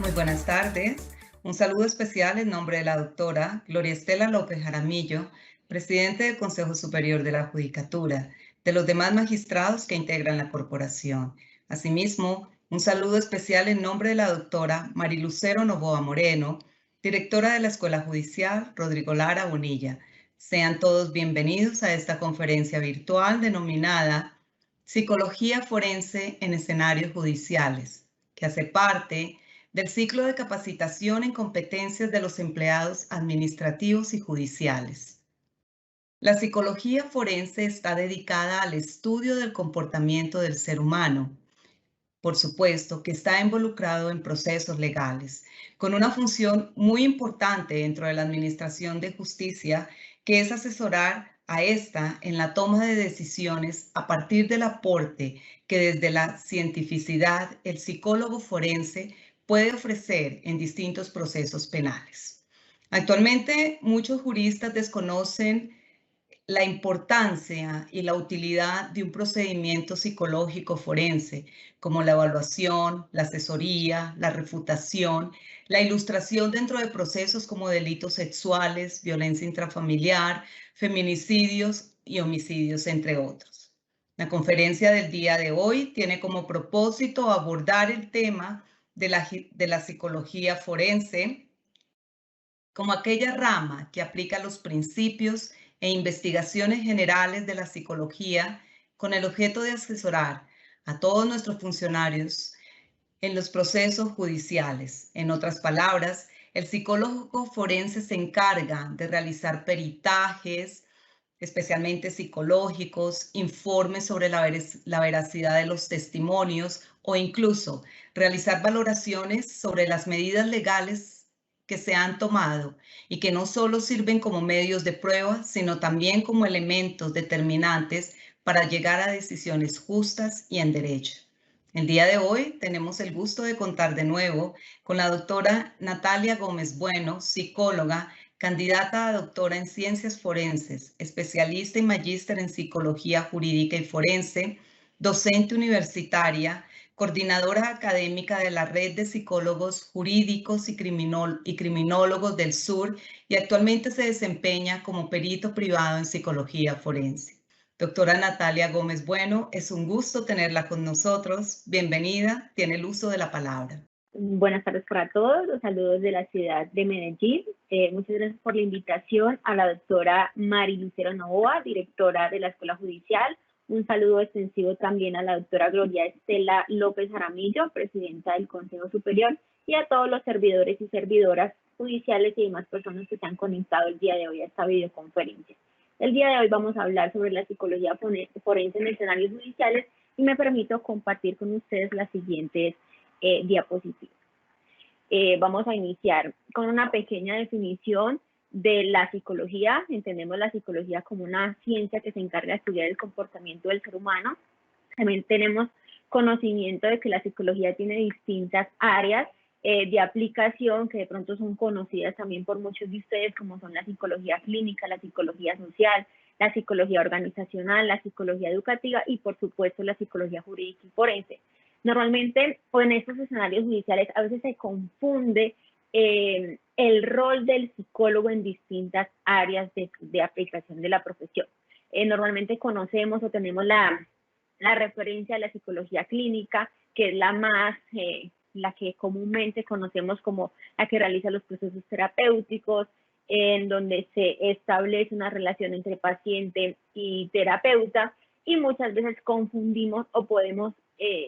Muy buenas tardes. Un saludo especial en nombre de la doctora Gloria Estela López Jaramillo, presidente del Consejo Superior de la Judicatura, de los demás magistrados que integran la corporación. Asimismo, un saludo especial en nombre de la doctora Marilucero Novoa Moreno, directora de la Escuela Judicial Rodrigo Lara Bonilla. Sean todos bienvenidos a esta conferencia virtual denominada Psicología Forense en Escenarios Judiciales, que hace parte del ciclo de capacitación en competencias de los empleados administrativos y judiciales. La psicología forense está dedicada al estudio del comportamiento del ser humano, por supuesto que está involucrado en procesos legales, con una función muy importante dentro de la administración de justicia, que es asesorar a esta en la toma de decisiones a partir del aporte que desde la cientificidad el psicólogo forense puede ofrecer en distintos procesos penales. Actualmente, muchos juristas desconocen la importancia y la utilidad de un procedimiento psicológico forense, como la evaluación, la asesoría, la refutación, la ilustración dentro de procesos como delitos sexuales, violencia intrafamiliar, feminicidios y homicidios, entre otros. La conferencia del día de hoy tiene como propósito abordar el tema de la psicología forense como aquella rama que aplica los principios e investigaciones generales de la psicología con el objeto de asesorar a todos nuestros funcionarios en los procesos judiciales. En otras palabras, el psicólogo forense se encarga de realizar peritajes, especialmente psicológicos, informes sobre la veracidad de los testimonios o incluso realizar valoraciones sobre las medidas legales que se han tomado y que no solo sirven como medios de prueba, sino también como elementos determinantes para llegar a decisiones justas y en derecho. El día de hoy tenemos el gusto de contar de nuevo con la doctora Natalia Gómez Bueno, psicóloga, candidata a doctora en ciencias forenses, especialista y magíster en psicología jurídica y forense, docente universitaria, coordinadora académica de la Red de Psicólogos Jurídicos y Criminólogos del Sur, y actualmente se desempeña como perito privado en psicología forense. Doctora Natalia Gómez Bueno, es un gusto tenerla con nosotros. Bienvenida, tiene el uso de la palabra. Buenas tardes para todos, los saludos de la ciudad de Medellín. Muchas gracias por la invitación a la doctora Marilucero Novoa, directora de la Escuela Judicial. Un saludo extensivo también a la doctora Gloria Estela López Jaramillo, presidenta del Consejo Superior, y a todos los servidores y servidoras judiciales y demás personas que se han conectado el día de hoy a esta videoconferencia. El día de hoy vamos a hablar sobre la psicología forense en escenarios judiciales y me permito compartir con ustedes las siguientes diapositivas. Vamos a iniciar con una pequeña definición de la psicología. Entendemos la psicología como una ciencia que se encarga de estudiar el comportamiento del ser humano. También tenemos conocimiento de que la psicología tiene distintas áreas de aplicación que de pronto son conocidas también por muchos de ustedes, como son la psicología clínica, la psicología social, la psicología organizacional, la psicología educativa y por supuesto la psicología jurídica y forense. Normalmente, o en estos escenarios judiciales, a veces se confunde el rol del psicólogo en distintas áreas de aplicación de la profesión. Normalmente conocemos o tenemos la referencia a la psicología clínica, que es la que comúnmente conocemos como la que realiza los procesos terapéuticos, en donde se establece una relación entre paciente y terapeuta, y muchas veces confundimos o podemos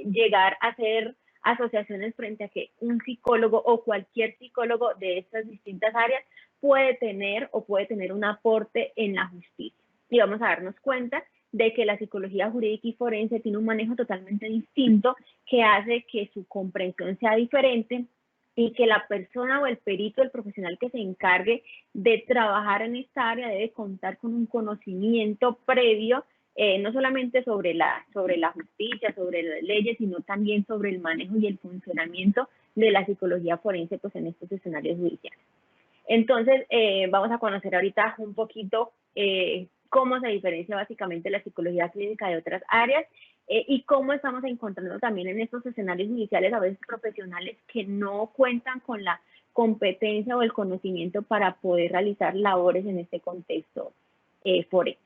llegar a hacer asociaciones frente a que un psicólogo o cualquier psicólogo de estas distintas áreas puede tener un aporte en la justicia. Y vamos a darnos cuenta de que la psicología jurídica y forense tiene un manejo totalmente distinto que hace que su comprensión sea diferente y que la persona o el perito, el profesional que se encargue de trabajar en esta área debe contar con un conocimiento previo no solamente sobre la justicia, sobre las leyes, sino también sobre el manejo y el funcionamiento de la psicología forense pues, en estos escenarios judiciales. Entonces, vamos a conocer ahorita un poquito cómo se diferencia básicamente la psicología clínica de otras áreas y cómo estamos encontrando también en estos escenarios judiciales a veces profesionales que no cuentan con la competencia o el conocimiento para poder realizar labores en este contexto forense.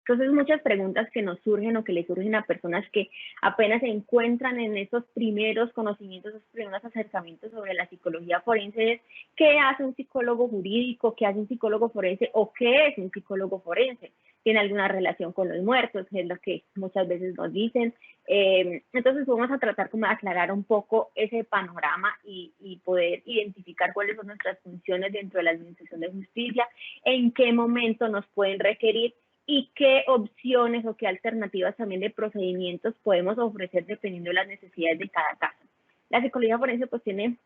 Entonces, muchas preguntas que nos surgen o que le surgen a personas que apenas se encuentran en esos primeros conocimientos, esos primeros acercamientos sobre la psicología forense es ¿qué hace un psicólogo jurídico? ¿Qué hace un psicólogo forense? ¿O qué es un psicólogo forense? ¿Tiene alguna relación con los muertos? Es lo que muchas veces nos dicen. Entonces, vamos a tratar como de aclarar un poco ese panorama y poder identificar cuáles son nuestras funciones dentro de la Administración de Justicia, en qué momento nos pueden requerir y qué opciones o qué alternativas también de procedimientos podemos ofrecer dependiendo de las necesidades de cada caso. La psicología forense pues tiene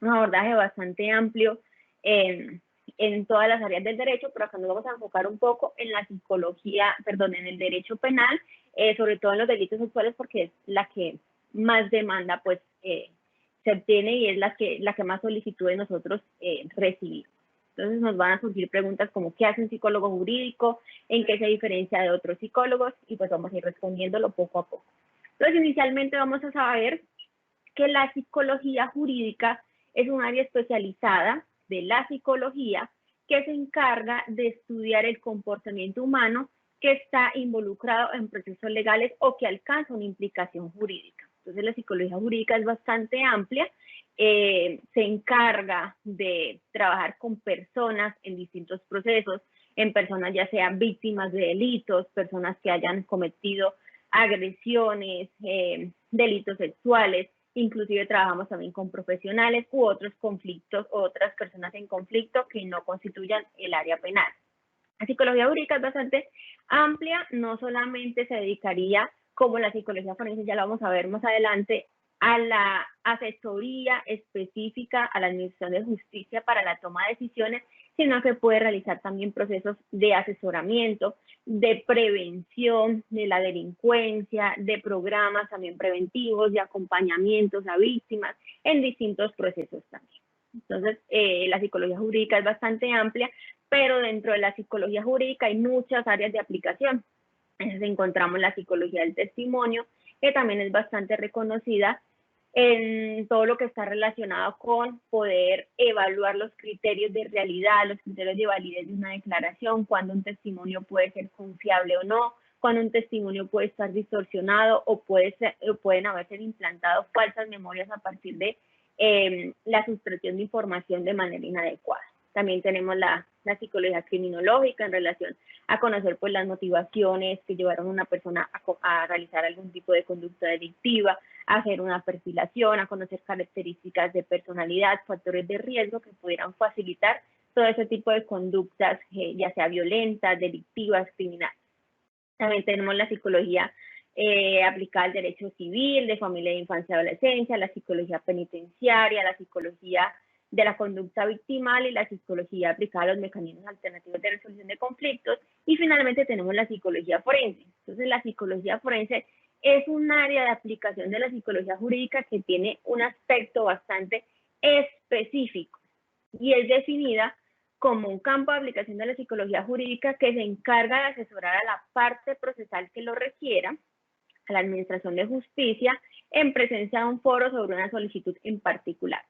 un abordaje bastante amplio en todas las áreas del derecho, pero acá nos vamos a enfocar un poco en la psicología, perdón, en el derecho penal, sobre todo en los delitos sexuales, porque es la que más demanda pues se obtiene y es la que más solicitudes nosotros recibimos. Entonces nos van a surgir preguntas como ¿qué hace un psicólogo jurídico? ¿En qué se diferencia de otros psicólogos? Y pues vamos a ir respondiéndolo poco a poco. Entonces inicialmente vamos a saber que la psicología jurídica es un área especializada de la psicología que se encarga de estudiar el comportamiento humano que está involucrado en procesos legales o que alcanza una implicación jurídica. Entonces la psicología jurídica es bastante amplia, se encarga de trabajar con personas en distintos procesos, en personas ya sean víctimas de delitos, personas que hayan cometido agresiones, delitos sexuales, inclusive trabajamos también con profesionales u otros conflictos, otras personas en conflicto que no constituyan el área penal. La psicología jurídica es bastante amplia, no solamente se dedicaría, como la psicología forense, ya lo vamos a ver más adelante, a la asesoría específica a la Administración de Justicia para la toma de decisiones, sino que puede realizar también procesos de asesoramiento, de prevención de la delincuencia, de programas también preventivos, de acompañamientos a víctimas en distintos procesos también. Entonces, la psicología jurídica es bastante amplia, pero dentro de la psicología jurídica hay muchas áreas de aplicación. Entonces encontramos la psicología del testimonio, que también es bastante reconocida en todo lo que está relacionado con poder evaluar los criterios de realidad, los criterios de validez de una declaración, cuando un testimonio puede ser confiable o no, cuando un testimonio puede estar distorsionado o pueden haberse implantado falsas memorias a partir de la sustracción de información de manera inadecuada. También tenemos la psicología criminológica en relación a conocer pues las motivaciones que llevaron a una persona a realizar algún tipo de conducta delictiva, a hacer una perfilación, a conocer características de personalidad, factores de riesgo que pudieran facilitar todo ese tipo de conductas, ya sea violentas, delictivas, criminales. También tenemos la psicología aplicada al derecho civil, de familia, de infancia y adolescencia, la psicología penitenciaria, la psicología de la conducta victimal y la psicología aplicada a los mecanismos alternativos de resolución de conflictos. Y finalmente tenemos la psicología forense. Entonces la psicología forense es un área de aplicación de la psicología jurídica que tiene un aspecto bastante específico y es definida como un campo de aplicación de la psicología jurídica que se encarga de asesorar a la parte procesal que lo requiera, a la Administración de Justicia, en presencia de un foro sobre una solicitud en particular.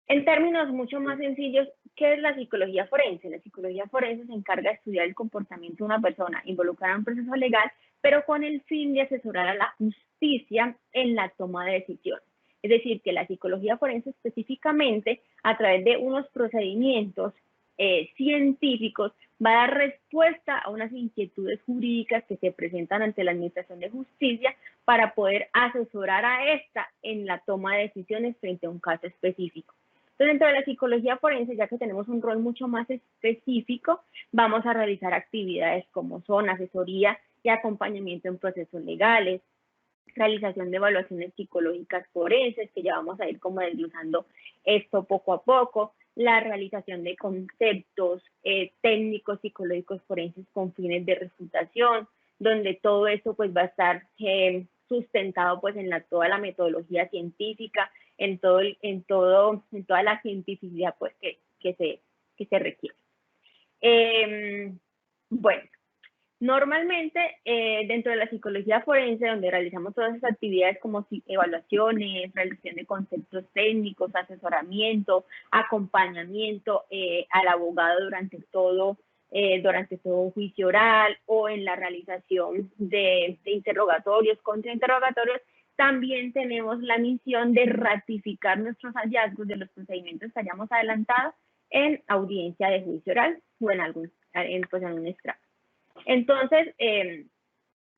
En términos mucho más sencillos, ¿qué es la psicología forense? La psicología forense se encarga de estudiar el comportamiento de una persona involucrada en un proceso legal, pero con el fin de asesorar a la justicia en la toma de decisiones. Es decir, que la psicología forense específicamente, a través de unos procedimientos científicos, va a dar respuesta a unas inquietudes jurídicas que se presentan ante la Administración de Justicia para poder asesorar a esta en la toma de decisiones frente a un caso específico. Entonces, dentro de la psicología forense, ya que tenemos un rol mucho más específico, vamos a realizar actividades como son asesoría y acompañamiento en procesos legales, realización de evaluaciones psicológicas forenses, que ya vamos a ir como desglosando esto poco a poco, la realización de conceptos técnicos psicológicos forenses con fines de refutación, donde todo esto pues va a estar sustentado pues en toda la metodología científica, en toda la cientificidad pues que se requiere. Bueno, Normalmente, dentro de la psicología forense, donde realizamos todas esas actividades como evaluaciones, realización de conceptos técnicos, asesoramiento, acompañamiento al abogado durante todo un juicio oral o en la realización de interrogatorios, contrainterrogatorios, también tenemos la misión de ratificar nuestros hallazgos de los procedimientos que hayamos adelantado en audiencia de juicio oral o en un extracto. Entonces,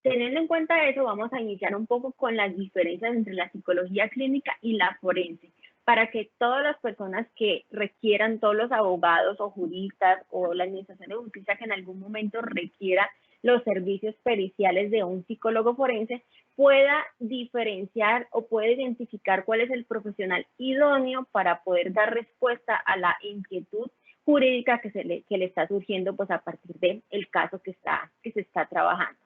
teniendo en cuenta eso, vamos a iniciar un poco con las diferencias entre la psicología clínica y la forense, para que todas las personas que requieran, todos los abogados o juristas o la administración de justicia que en algún momento requiera los servicios periciales de un psicólogo forense, pueda diferenciar o pueda identificar cuál es el profesional idóneo para poder dar respuesta a la inquietud jurídica que le está surgiendo pues a partir del caso que se está trabajando.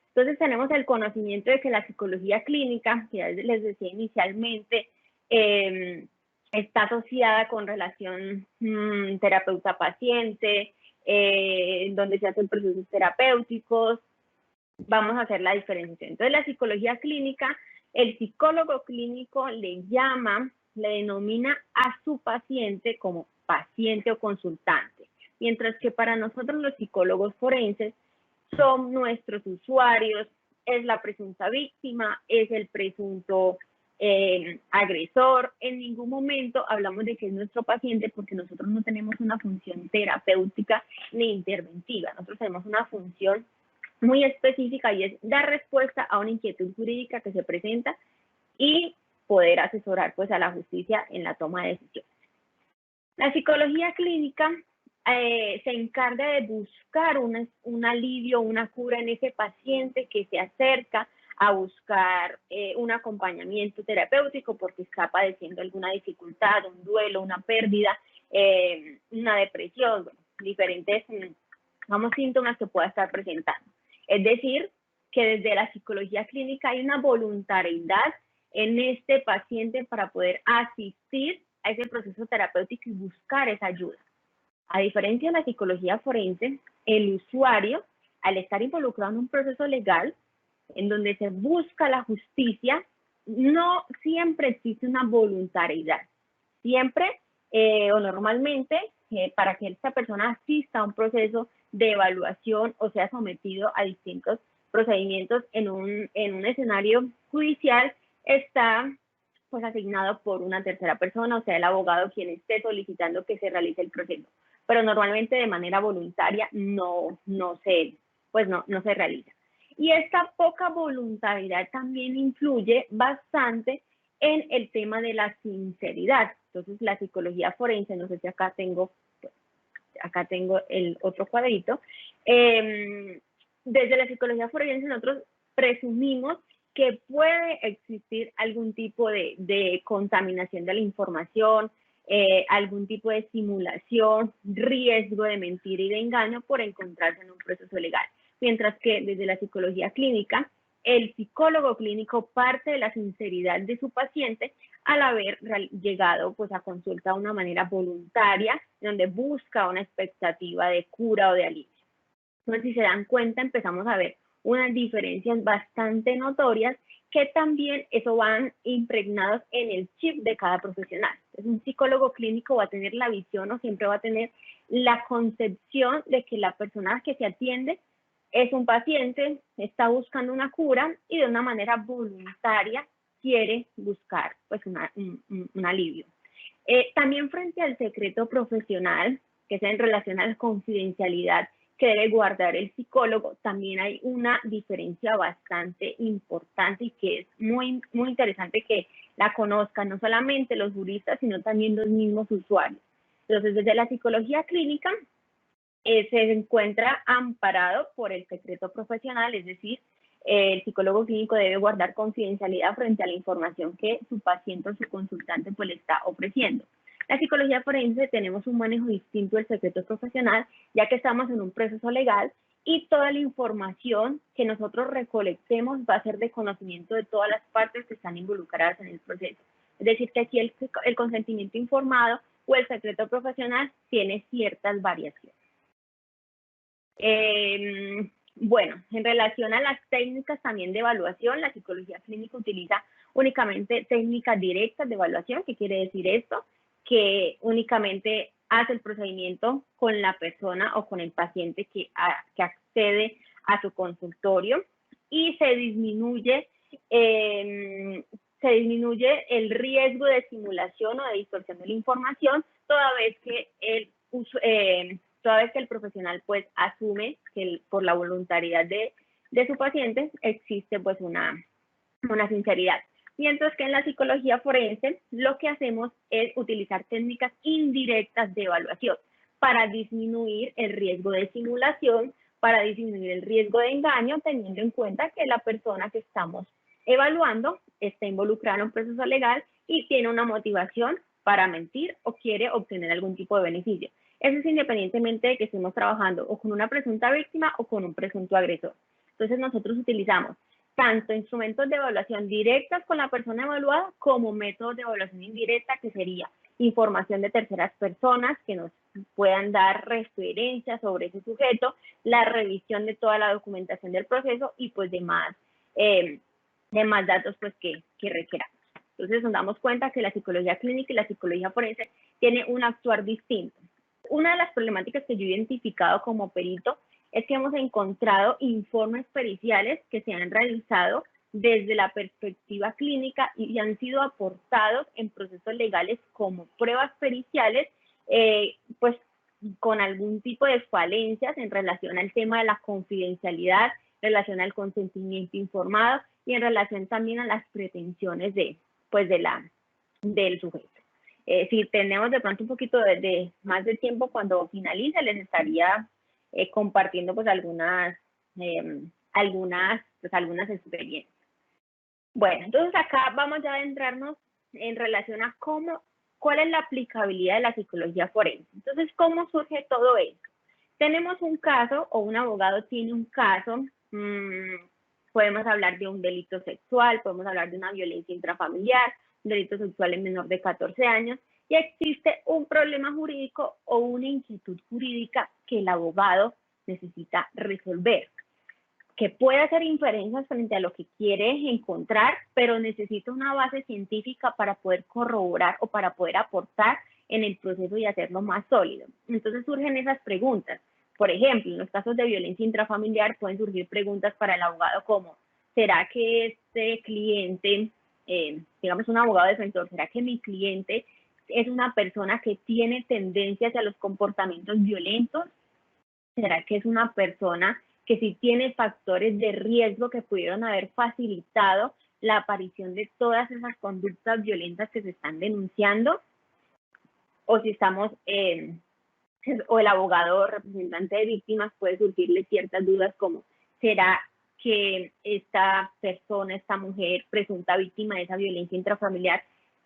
Entonces tenemos el conocimiento de que la psicología clínica, que ya les decía inicialmente, está asociada con relación terapeuta-paciente, donde se hacen procesos terapéuticos. Vamos a hacer la diferenciación. Entonces la psicología clínica, el psicólogo clínico le denomina a su paciente como paciente o consultante, mientras que para nosotros los psicólogos forenses son nuestros usuarios, es la presunta víctima, es el presunto agresor. En ningún momento hablamos de que es nuestro paciente porque nosotros no tenemos una función terapéutica ni interventiva. Nosotros tenemos una función muy específica y es dar respuesta a una inquietud jurídica que se presenta y poder asesorar pues a la justicia en la toma de decisiones. La psicología clínica se encarga de buscar un alivio, una cura en ese paciente que se acerca a buscar un acompañamiento terapéutico porque está padeciendo alguna dificultad, un duelo, una pérdida, una depresión, bueno, diferentes síntomas que pueda estar presentando. Es decir, que desde la psicología clínica hay una voluntariedad en este paciente para poder asistir a ese proceso terapéutico y buscar esa ayuda. A diferencia de la psicología forense, el usuario, al estar involucrado en un proceso legal en donde se busca la justicia, no siempre existe una voluntariedad. Siempre o normalmente, para que esta persona asista a un proceso de evaluación o sea sometido a distintos procedimientos en un escenario judicial, está pues asignado por una tercera persona, o sea, el abogado quien esté solicitando que se realice el proceso. Pero normalmente de manera voluntaria no se realiza. Y esta poca voluntariedad también influye bastante en el tema de la sinceridad. Entonces, la psicología forense, no sé si acá tengo el otro cuadrito. Desde la psicología forense nosotros presumimos que puede existir algún tipo de contaminación de la información, algún tipo de simulación, riesgo de mentira y de engaño por encontrarse en un proceso legal. Mientras que desde la psicología clínica, el psicólogo clínico parte de la sinceridad de su paciente al haber llegado pues, a consulta de una manera voluntaria, donde busca una expectativa de cura o de alivio. Entonces, si se dan cuenta, empezamos a ver unas diferencias bastante notorias que también eso van impregnados en el chip de cada profesional. Entonces, un psicólogo clínico va a tener la visión o siempre va a tener la concepción de que la persona que se atiende es un paciente, está buscando una cura y de una manera voluntaria quiere buscar pues, un alivio. También frente al secreto profesional, que es en relación a la confidencialidad que debe guardar el psicólogo, también hay una diferencia bastante importante y que es muy, muy interesante que la conozcan no solamente los juristas, sino también los mismos usuarios. Entonces, desde la psicología clínica, se encuentra amparado por el secreto profesional, es decir, el psicólogo clínico debe guardar confidencialidad frente a la información que su paciente o su consultante pues, le está ofreciendo. La psicología forense tenemos un manejo distinto del secreto profesional, ya que estamos en un proceso legal y toda la información que nosotros recolectemos va a ser de conocimiento de todas las partes que están involucradas en el proceso. Es decir, que aquí el consentimiento informado o el secreto profesional tiene ciertas variaciones. Bueno, en relación a las técnicas también de evaluación, la psicología clínica utiliza únicamente técnicas directas de evaluación. ¿Qué quiere decir esto? Que únicamente hace el procedimiento con la persona o con el paciente que accede a su consultorio y se disminuye el riesgo de simulación o de distorsión de la información toda vez que el profesional pues asume que por la voluntariedad de su paciente existe pues una sinceridad. Mientras que en la psicología forense lo que hacemos es utilizar técnicas indirectas de evaluación para disminuir el riesgo de simulación, para disminuir el riesgo de engaño, teniendo en cuenta que la persona que estamos evaluando está involucrada en un proceso legal y tiene una motivación para mentir o quiere obtener algún tipo de beneficio. Eso es independientemente de que estemos trabajando o con una presunta víctima o con un presunto agresor. Entonces nosotros utilizamos tanto instrumentos de evaluación directas con la persona evaluada como métodos de evaluación indirecta, que sería información de terceras personas que nos puedan dar referencias sobre ese sujeto, la revisión de toda la documentación del proceso y pues demás datos pues que requeramos. Entonces nos damos cuenta que la psicología clínica y la psicología forense tiene un actuar distinto. Una de las problemáticas que yo he identificado como perito es que hemos encontrado informes periciales que se han realizado desde la perspectiva clínica y han sido aportados en procesos legales como pruebas periciales, pues con algún tipo de falencias en relación al tema de la confidencialidad, en relación al consentimiento informado y en relación también a las pretensiones del sujeto. Si tenemos de pronto un poquito de más de tiempo cuando finalice, les estaría compartiendo pues algunas experiencias. Bueno, entonces acá vamos ya a adentrarnos en relación a cuál es la aplicabilidad de la psicología forense. Entonces, ¿cómo surge todo esto? Tenemos un caso o un abogado tiene un caso, podemos hablar de un delito sexual, podemos hablar de una violencia intrafamiliar, un delito sexual en menor de 14 años, y existe un problema jurídico o una inquietud jurídica que el abogado necesita resolver, que puede hacer inferencias frente a lo que quiere encontrar, pero necesita una base científica para poder corroborar o para poder aportar en el proceso y hacerlo más sólido. Entonces surgen esas preguntas. Por ejemplo, en los casos de violencia intrafamiliar pueden surgir preguntas para el abogado como, ¿será que este cliente, digamos un abogado defensor, ¿será que mi cliente es una persona que tiene tendencia hacia los comportamientos violentos? ¿Será que es una persona que sí tiene factores de riesgo que pudieron haber facilitado la aparición de todas esas conductas violentas que se están denunciando? O si estamos, o el abogado representante de víctimas puede surgirle ciertas dudas como, ¿será que esta persona, esta mujer presunta víctima de esa violencia intrafamiliar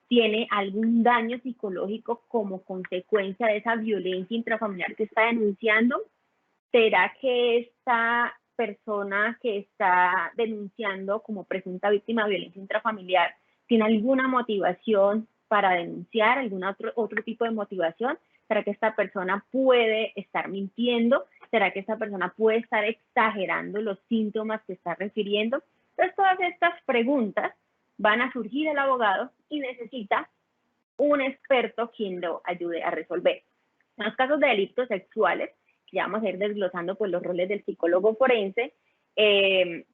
tiene algún daño psicológico como consecuencia de esa violencia intrafamiliar que está denunciando? ¿Será que esta persona que está denunciando como presunta víctima de violencia intrafamiliar tiene alguna motivación para denunciar, algún otro tipo de motivación? ¿Será que esta persona puede estar mintiendo? ¿Será que esta persona puede estar exagerando los síntomas que está refiriendo? Entonces, todas estas preguntas van a surgir el abogado y necesita un experto quien lo ayude a resolver. En los casos de delitos sexuales, que ya vamos a ir desglosando pues los roles del psicólogo forense,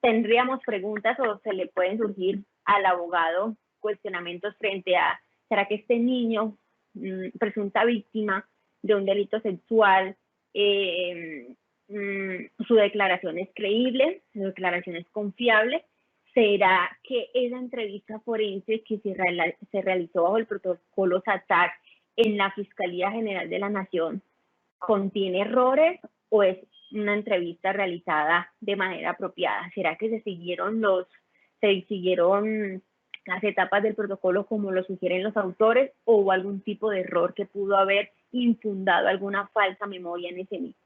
tendríamos preguntas o se le pueden surgir al abogado cuestionamientos frente a, ¿será que este niño, presunta víctima de un delito sexual, su declaración es creíble, su declaración es confiable? ¿Será que esa entrevista forense que se realizó bajo el protocolo SATAC en la Fiscalía General de la Nación contiene errores o es una entrevista realizada de manera apropiada? ¿Será que se siguieron las etapas del protocolo como lo sugieren los autores o hubo algún tipo de error que pudo haber infundado alguna falsa memoria en ese mismo?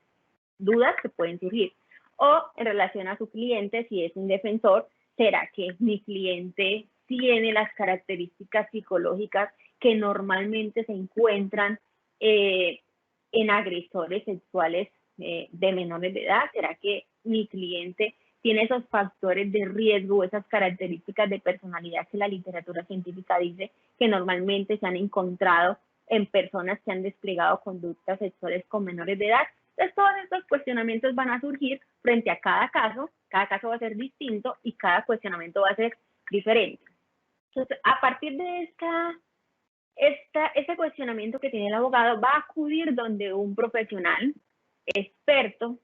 Dudas que pueden surgir. O en relación a su cliente, si es un defensor, ¿será que mi cliente tiene las características psicológicas que normalmente se encuentran en agresores sexuales de menores de edad? ¿Será que mi cliente tiene esos factores de riesgo, esas características de personalidad que la literatura científica dice que normalmente se han encontrado en personas que han desplegado conductas sexuales con menores de edad? Entonces, todos estos cuestionamientos van a surgir frente a cada caso va a ser distinto y cada cuestionamiento va a ser diferente. Entonces, a partir de este cuestionamiento que tiene el abogado, va a acudir donde un profesional experto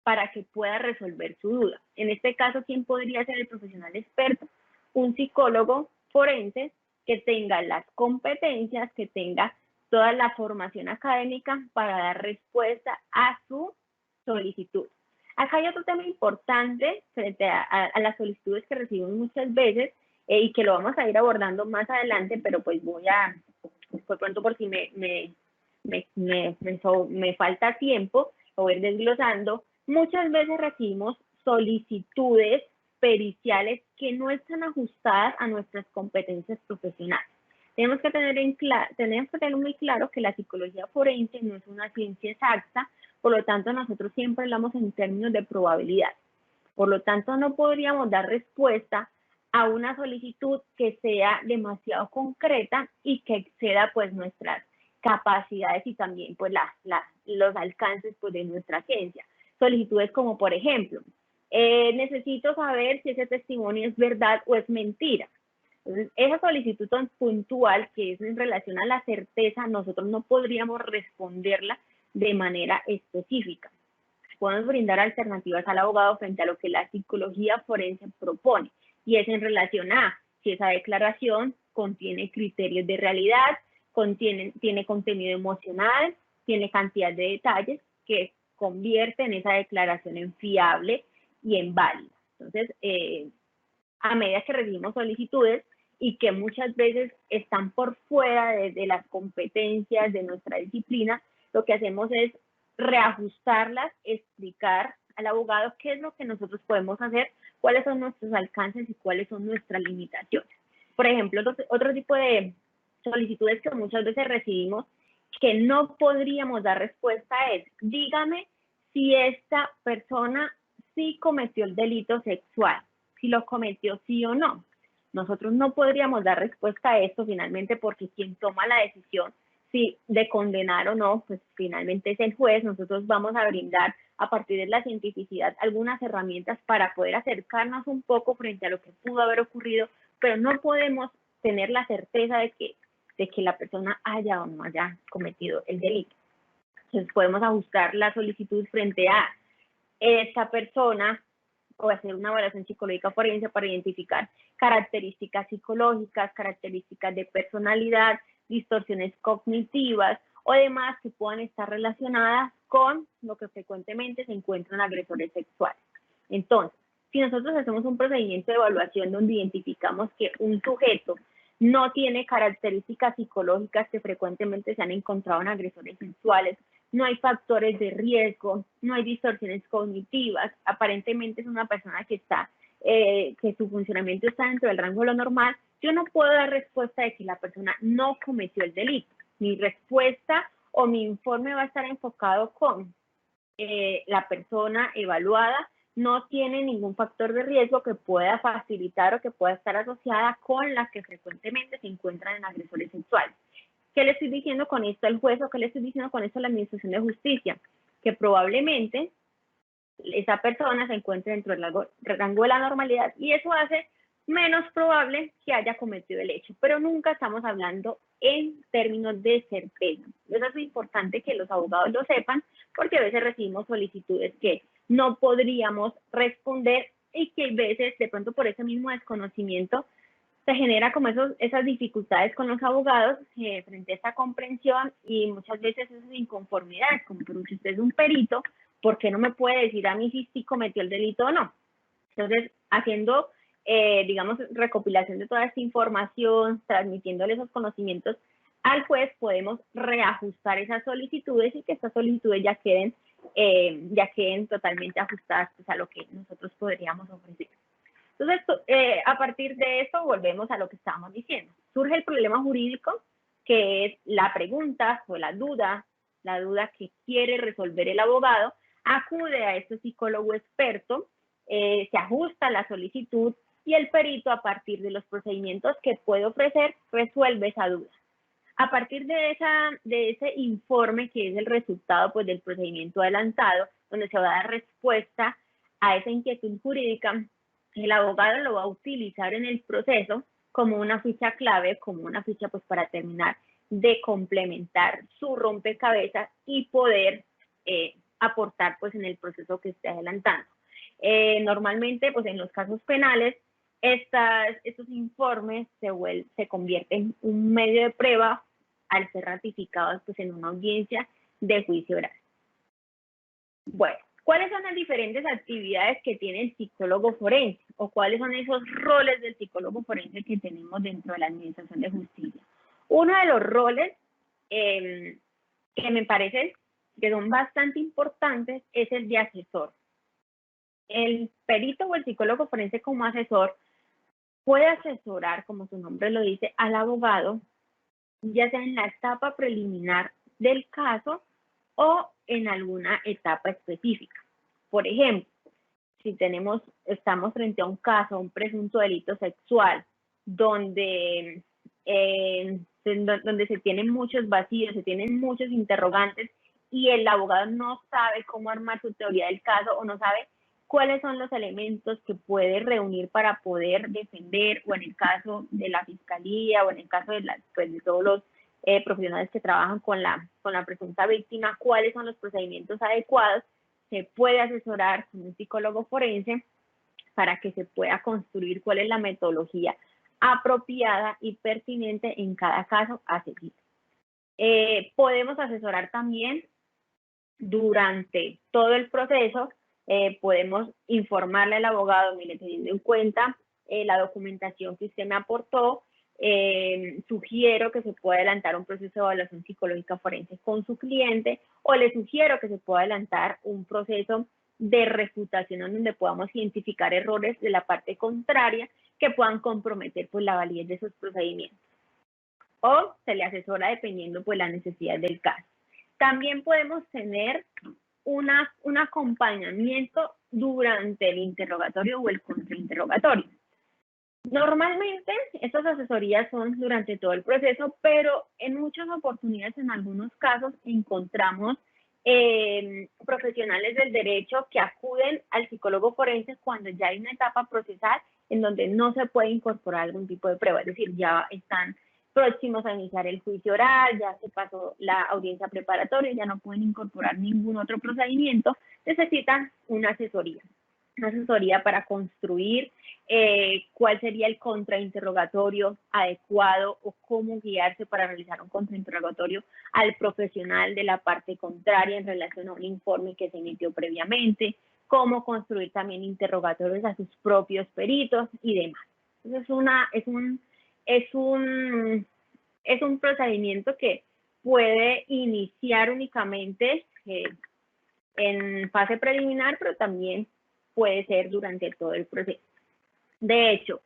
para que pueda resolver su duda. En este caso, ¿quién podría ser el profesional experto? Un psicólogo forense que tenga las competencias, que tenga toda la formación académica para dar respuesta a su solicitud. Acá hay otro tema importante frente a las solicitudes que recibimos muchas veces y que lo vamos a ir abordando más adelante, pero pues voy a, por pronto por si me falta tiempo, lo voy a ir desglosando. Muchas veces recibimos solicitudes periciales que no están ajustadas a nuestras competencias profesionales. Tenemos que tener muy claro que la psicología forense no es una ciencia exacta, por lo tanto nosotros siempre hablamos en términos de probabilidad. Por lo tanto, no podríamos dar respuesta a una solicitud que sea demasiado concreta y que exceda pues nuestras capacidades y también pues los alcances pues, de nuestra ciencia. Solicitudes como por ejemplo, necesito saber si ese testimonio es verdad o es mentira. Entonces, esa solicitud tan puntual que es en relación a la certeza, nosotros no podríamos responderla de manera específica. Podemos brindar alternativas al abogado frente a lo que la psicología forense propone, y es en relación a si esa declaración contiene criterios de realidad, tiene contenido emocional, tiene cantidad de detalles que convierten esa declaración en fiable y en válida. Entonces, a medida que recibimos solicitudes y que muchas veces están por fuera de las competencias de nuestra disciplina, lo que hacemos es reajustarlas, explicar al abogado qué es lo que nosotros podemos hacer, cuáles son nuestros alcances y cuáles son nuestras limitaciones. Por ejemplo, otro tipo de solicitudes que muchas veces recibimos que no podríamos dar respuesta es, dígame si esta persona sí cometió el delito sexual, si lo cometió sí o no. Nosotros no podríamos dar respuesta a esto finalmente porque quien toma la decisión si de condenar o no, pues finalmente es el juez. Nosotros vamos a brindar a partir de la cientificidad algunas herramientas para poder acercarnos un poco frente a lo que pudo haber ocurrido, pero no podemos tener la certeza de que la persona haya o no haya cometido el delito. Entonces podemos ajustar la solicitud frente a esta persona o hacer una evaluación psicológica forense para identificar características psicológicas, características de personalidad, distorsiones cognitivas o demás que puedan estar relacionadas con lo que frecuentemente se encuentran agresores sexuales. Entonces, si nosotros hacemos un procedimiento de evaluación donde identificamos que un sujeto no tiene características psicológicas que frecuentemente se han encontrado en agresores sexuales, no hay factores de riesgo, no hay distorsiones cognitivas, aparentemente es una persona que que su funcionamiento está dentro del rango de lo normal, yo no puedo dar respuesta de que la persona no cometió el delito. Mi respuesta o mi informe va a estar enfocado con la persona evaluada no tiene ningún factor de riesgo que pueda facilitar o que pueda estar asociada con las que frecuentemente se encuentran en agresores sexuales. ¿Qué le estoy diciendo con esto al juez o qué le estoy diciendo con esto a la Administración de Justicia? Que probablemente esa persona se encuentre dentro del rango de la normalidad y eso hace menos probable que haya cometido el hecho, pero nunca estamos hablando en términos de certeza. Eso es importante que los abogados lo sepan porque a veces recibimos solicitudes que no podríamos responder y que a veces de pronto por ese mismo desconocimiento se genera como esas dificultades con los abogados frente a esta comprensión y muchas veces esas inconformidades, como pero si usted es un perito, ¿por qué no me puede decir a mí si sí cometió el delito o no? Entonces, haciendo, digamos, recopilación de toda esta información, transmitiéndole esos conocimientos al juez, podemos reajustar esas solicitudes y que estas solicitudes ya queden totalmente ajustadas pues, a lo que nosotros podríamos ofrecer. Entonces, a partir de eso, volvemos a lo que estábamos diciendo. Surge el problema jurídico, que es la pregunta o la duda que quiere resolver el abogado acude a este psicólogo experto, se ajusta la solicitud y el perito, a partir de los procedimientos que puede ofrecer, resuelve esa duda. A partir de ese informe, que es el resultado pues, del procedimiento adelantado, donde se va a dar respuesta a esa inquietud jurídica, el abogado lo va a utilizar en el proceso como una ficha clave, como una ficha pues, para terminar de complementar su rompecabezas y poder aportar pues, en el proceso que esté adelantando. Normalmente, pues en los casos penales, estos informes se convierten en un medio de prueba al ser ratificados pues, en una audiencia de juicio oral. Bueno, ¿cuáles son las diferentes actividades que tiene el psicólogo forense? ¿O cuáles son esos roles del psicólogo forense que tenemos dentro de la Administración de Justicia? Uno de los roles que me parece que son bastante importantes es el de asesor. El perito o el psicólogo forense como asesor puede asesorar, como su nombre lo dice, al abogado, ya sea en la etapa preliminar del caso o en alguna etapa específica. Por ejemplo, si estamos frente a un caso, un presunto delito sexual, donde se tienen muchos vacíos, se tienen muchos interrogantes y el abogado no sabe cómo armar su teoría del caso o no sabe cuáles son los elementos que puede reunir para poder defender, o en el caso de la fiscalía o en el caso de todos los profesionales que trabajan con la presunta víctima, cuáles son los procedimientos adecuados. Se puede asesorar con un psicólogo forense para que se pueda construir cuál es la metodología apropiada y pertinente en cada caso a seguir. Podemos asesorar también durante todo el proceso. Podemos informarle al abogado, mire, teniendo en cuenta la documentación que usted me aportó, sugiero que se pueda adelantar un proceso de evaluación psicológica forense con su cliente, o le sugiero que se pueda adelantar un proceso de refutación en donde podamos identificar errores de la parte contraria que puedan comprometer pues, la validez de esos procedimientos. O se le asesora dependiendo pues, la necesidad del caso. También podemos tener un acompañamiento durante el interrogatorio o el contrainterrogatorio. Normalmente estas asesorías son durante todo el proceso, pero en muchas oportunidades, en algunos casos, encontramos profesionales del derecho que acuden al psicólogo forense cuando ya hay una etapa procesal en donde no se puede incorporar algún tipo de prueba, es decir, ya están próximos a iniciar el juicio oral, ya se pasó la audiencia preparatoria, ya no pueden incorporar ningún otro procedimiento, necesitan una asesoría para construir cuál sería el contrainterrogatorio adecuado o cómo guiarse para realizar un contrainterrogatorio al profesional de la parte contraria en relación a un informe que se emitió previamente, cómo construir también interrogatorios a sus propios peritos y demás. Entonces es un procedimiento que puede iniciar únicamente en fase preliminar, pero también puede ser durante todo el proceso. De hecho,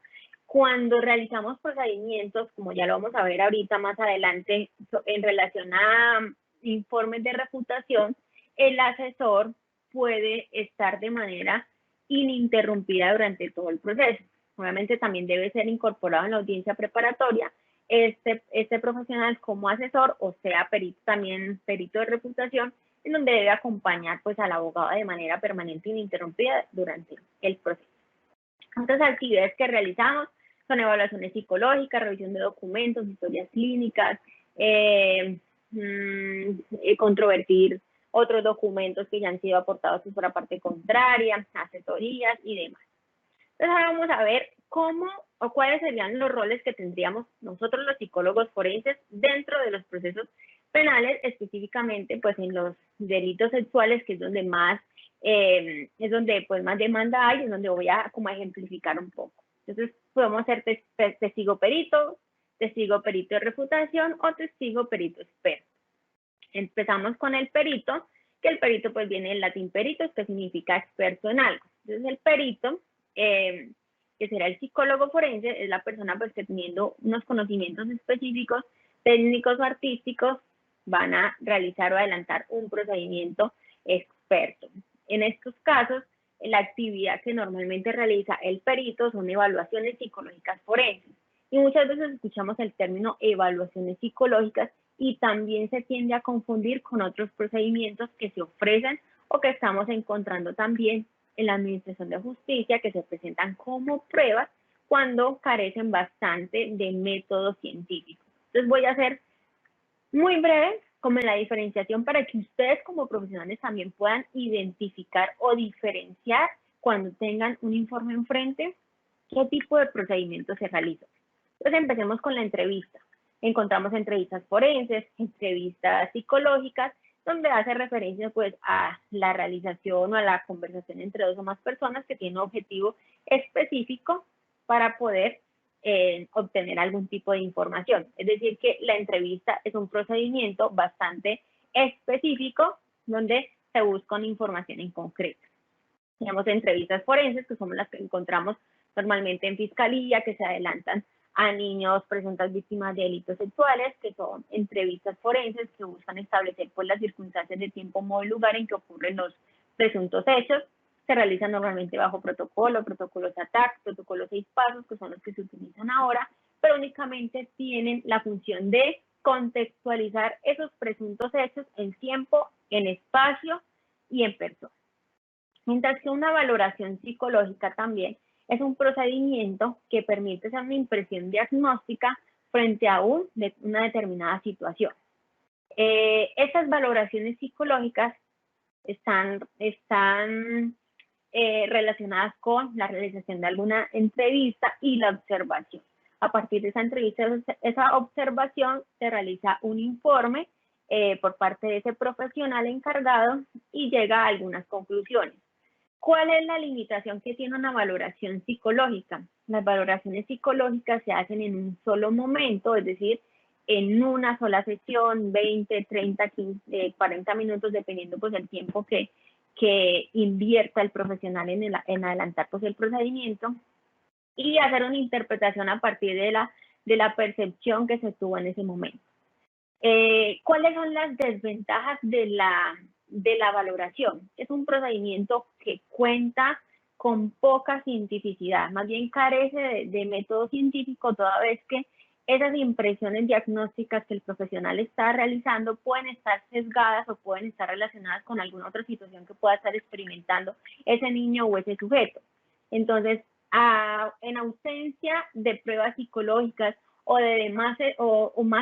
cuando realizamos procedimientos, como ya lo vamos a ver ahorita más adelante, en relación a informes de refutación, el asesor puede estar de manera ininterrumpida durante todo el proceso. Obviamente también debe ser incorporado en la audiencia preparatoria este profesional como asesor, o sea, también perito de refutación, en donde debe acompañar pues al abogado de manera permanente e ininterrumpida durante el proceso. Otras actividades que realizamos son evaluaciones psicológicas, revisión de documentos, historias clínicas, controvertir otros documentos que ya han sido aportados por la parte contraria, asesorías y demás. Entonces ahora vamos a ver cómo o cuáles serían los roles que tendríamos nosotros los psicólogos forenses dentro de los procesos penales, específicamente pues en los delitos sexuales, que es donde más pues más demanda hay, es donde voy a como ejemplificar un poco. Entonces podemos ser testigo perito de refutación o testigo perito experto. Empezamos con el perito, que el perito pues viene del latín peritus, que significa experto en algo. Entonces el perito, que será el psicólogo forense, es la persona pues que, teniendo unos conocimientos específicos, técnicos o artísticos, van a realizar o adelantar un procedimiento experto. En estos casos, la actividad que normalmente realiza el perito son evaluaciones psicológicas forenses. Y muchas veces escuchamos el término evaluaciones psicológicas y también se tiende a confundir con otros procedimientos que se ofrecen o que estamos encontrando también en la Administración de Justicia, que se presentan como pruebas cuando carecen bastante de métodos científicos. Entonces voy a hacer muy breve como en la diferenciación para que ustedes como profesionales también puedan identificar o diferenciar cuando tengan un informe enfrente qué tipo de procedimiento se realiza. Entonces empecemos con la entrevista. Encontramos entrevistas forenses, entrevistas psicológicas, donde hace referencia pues a la realización o a la conversación entre dos o más personas que tienen un objetivo específico para poder obtener algún tipo de información. Es decir, que la entrevista es un procedimiento bastante específico donde se busca una información en concreto. Tenemos entrevistas forenses, que son las que encontramos normalmente en fiscalía, que se adelantan a niños presuntas víctimas de delitos sexuales, que son entrevistas forenses que buscan establecer pues, las circunstancias de tiempo, modo y lugar en que ocurren los presuntos hechos. Se realizan normalmente bajo protocolos ATAC, protocolos 6 pasos, que son los que se utilizan ahora, pero únicamente tienen la función de contextualizar esos presuntos hechos en tiempo, en espacio y en persona. Mientras que una valoración psicológica también es un procedimiento que permite hacer una impresión diagnóstica frente a una determinada situación. Estas valoraciones psicológicas están relacionadas con la realización de alguna entrevista y la observación. A partir de esa entrevista, esa observación, se realiza un informe por parte de ese profesional encargado y llega a algunas conclusiones. ¿Cuál es la limitación que tiene una valoración psicológica? Las valoraciones psicológicas se hacen en un solo momento, es decir, en una sola sesión, 20, 30, 15, 40 minutos, dependiendo pues del tiempo que invierta el profesional en adelantar pues, el procedimiento y hacer una interpretación a partir de la percepción que se tuvo en ese momento. ¿Cuáles son las desventajas de la valoración? Es un procedimiento que cuenta con poca cientificidad, más bien carece de método científico, toda vez que esas impresiones diagnósticas que el profesional está realizando pueden estar sesgadas o pueden estar relacionadas con alguna otra situación que pueda estar experimentando ese niño o ese sujeto. Entonces, en ausencia de pruebas psicológicas o de más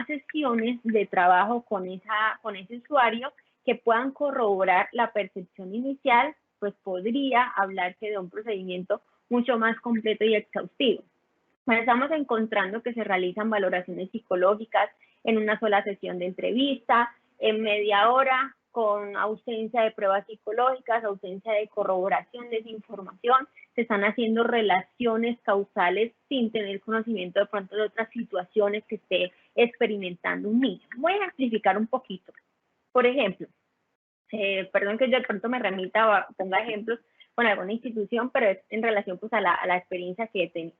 sesiones de trabajo con ese usuario que puedan corroborar la percepción inicial, pues podría hablarse de un procedimiento mucho más completo y exhaustivo. Estamos encontrando que se realizan valoraciones psicológicas en una sola sesión de entrevista, en media hora, con ausencia de pruebas psicológicas, ausencia de corroboración de esa información. Se están haciendo relaciones causales sin tener conocimiento de pronto de otras situaciones que esté experimentando un niño. Voy a ejemplificar un poquito. Por ejemplo, perdón que yo de pronto me remita o ponga ejemplos con alguna institución, pero es en relación pues, a la experiencia que he tenido.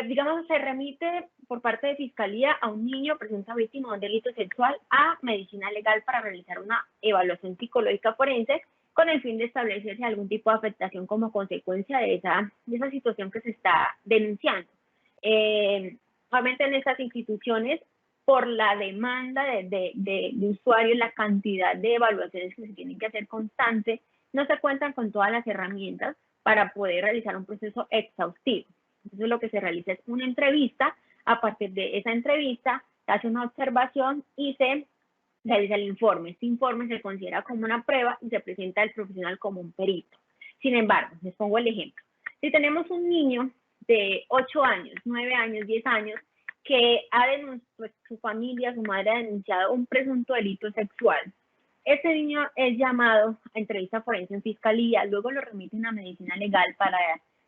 Digamos, se remite por parte de Fiscalía a un niño presunta víctima de un delito sexual a medicina legal para realizar una evaluación psicológica forense con el fin de establecer si algún tipo de afectación como consecuencia de esa situación que se está denunciando. Obviamente en estas instituciones, por la demanda de usuarios, la cantidad de evaluaciones que se tienen que hacer constante, no se cuentan con todas las herramientas para poder realizar un proceso exhaustivo. Entonces lo que se realiza es una entrevista, a partir de esa entrevista se hace una observación y se realiza el informe. Este informe se considera como una prueba y se presenta al profesional como un perito. Sin embargo, les pongo el ejemplo. Si tenemos un niño de 8 años, 9 años, 10 años, que pues, su familia, su madre ha denunciado un presunto delito sexual, este niño es llamado a entrevista forense en fiscalía, luego lo remiten a medicina legal para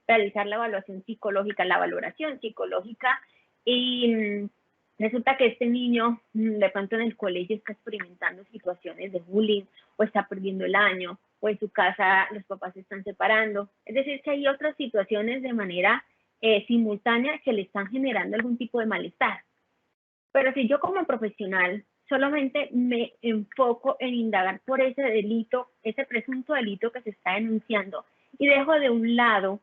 realizar la evaluación psicológica, la valoración psicológica, y resulta que este niño de pronto en el colegio está experimentando situaciones de bullying, o está perdiendo el año, o en su casa los papás se están separando. Es decir, que hay otras situaciones de manera simultánea que le están generando algún tipo de malestar. Pero si yo como profesional solamente me enfoco en indagar por ese delito, ese presunto delito que se está denunciando, y dejo de un lado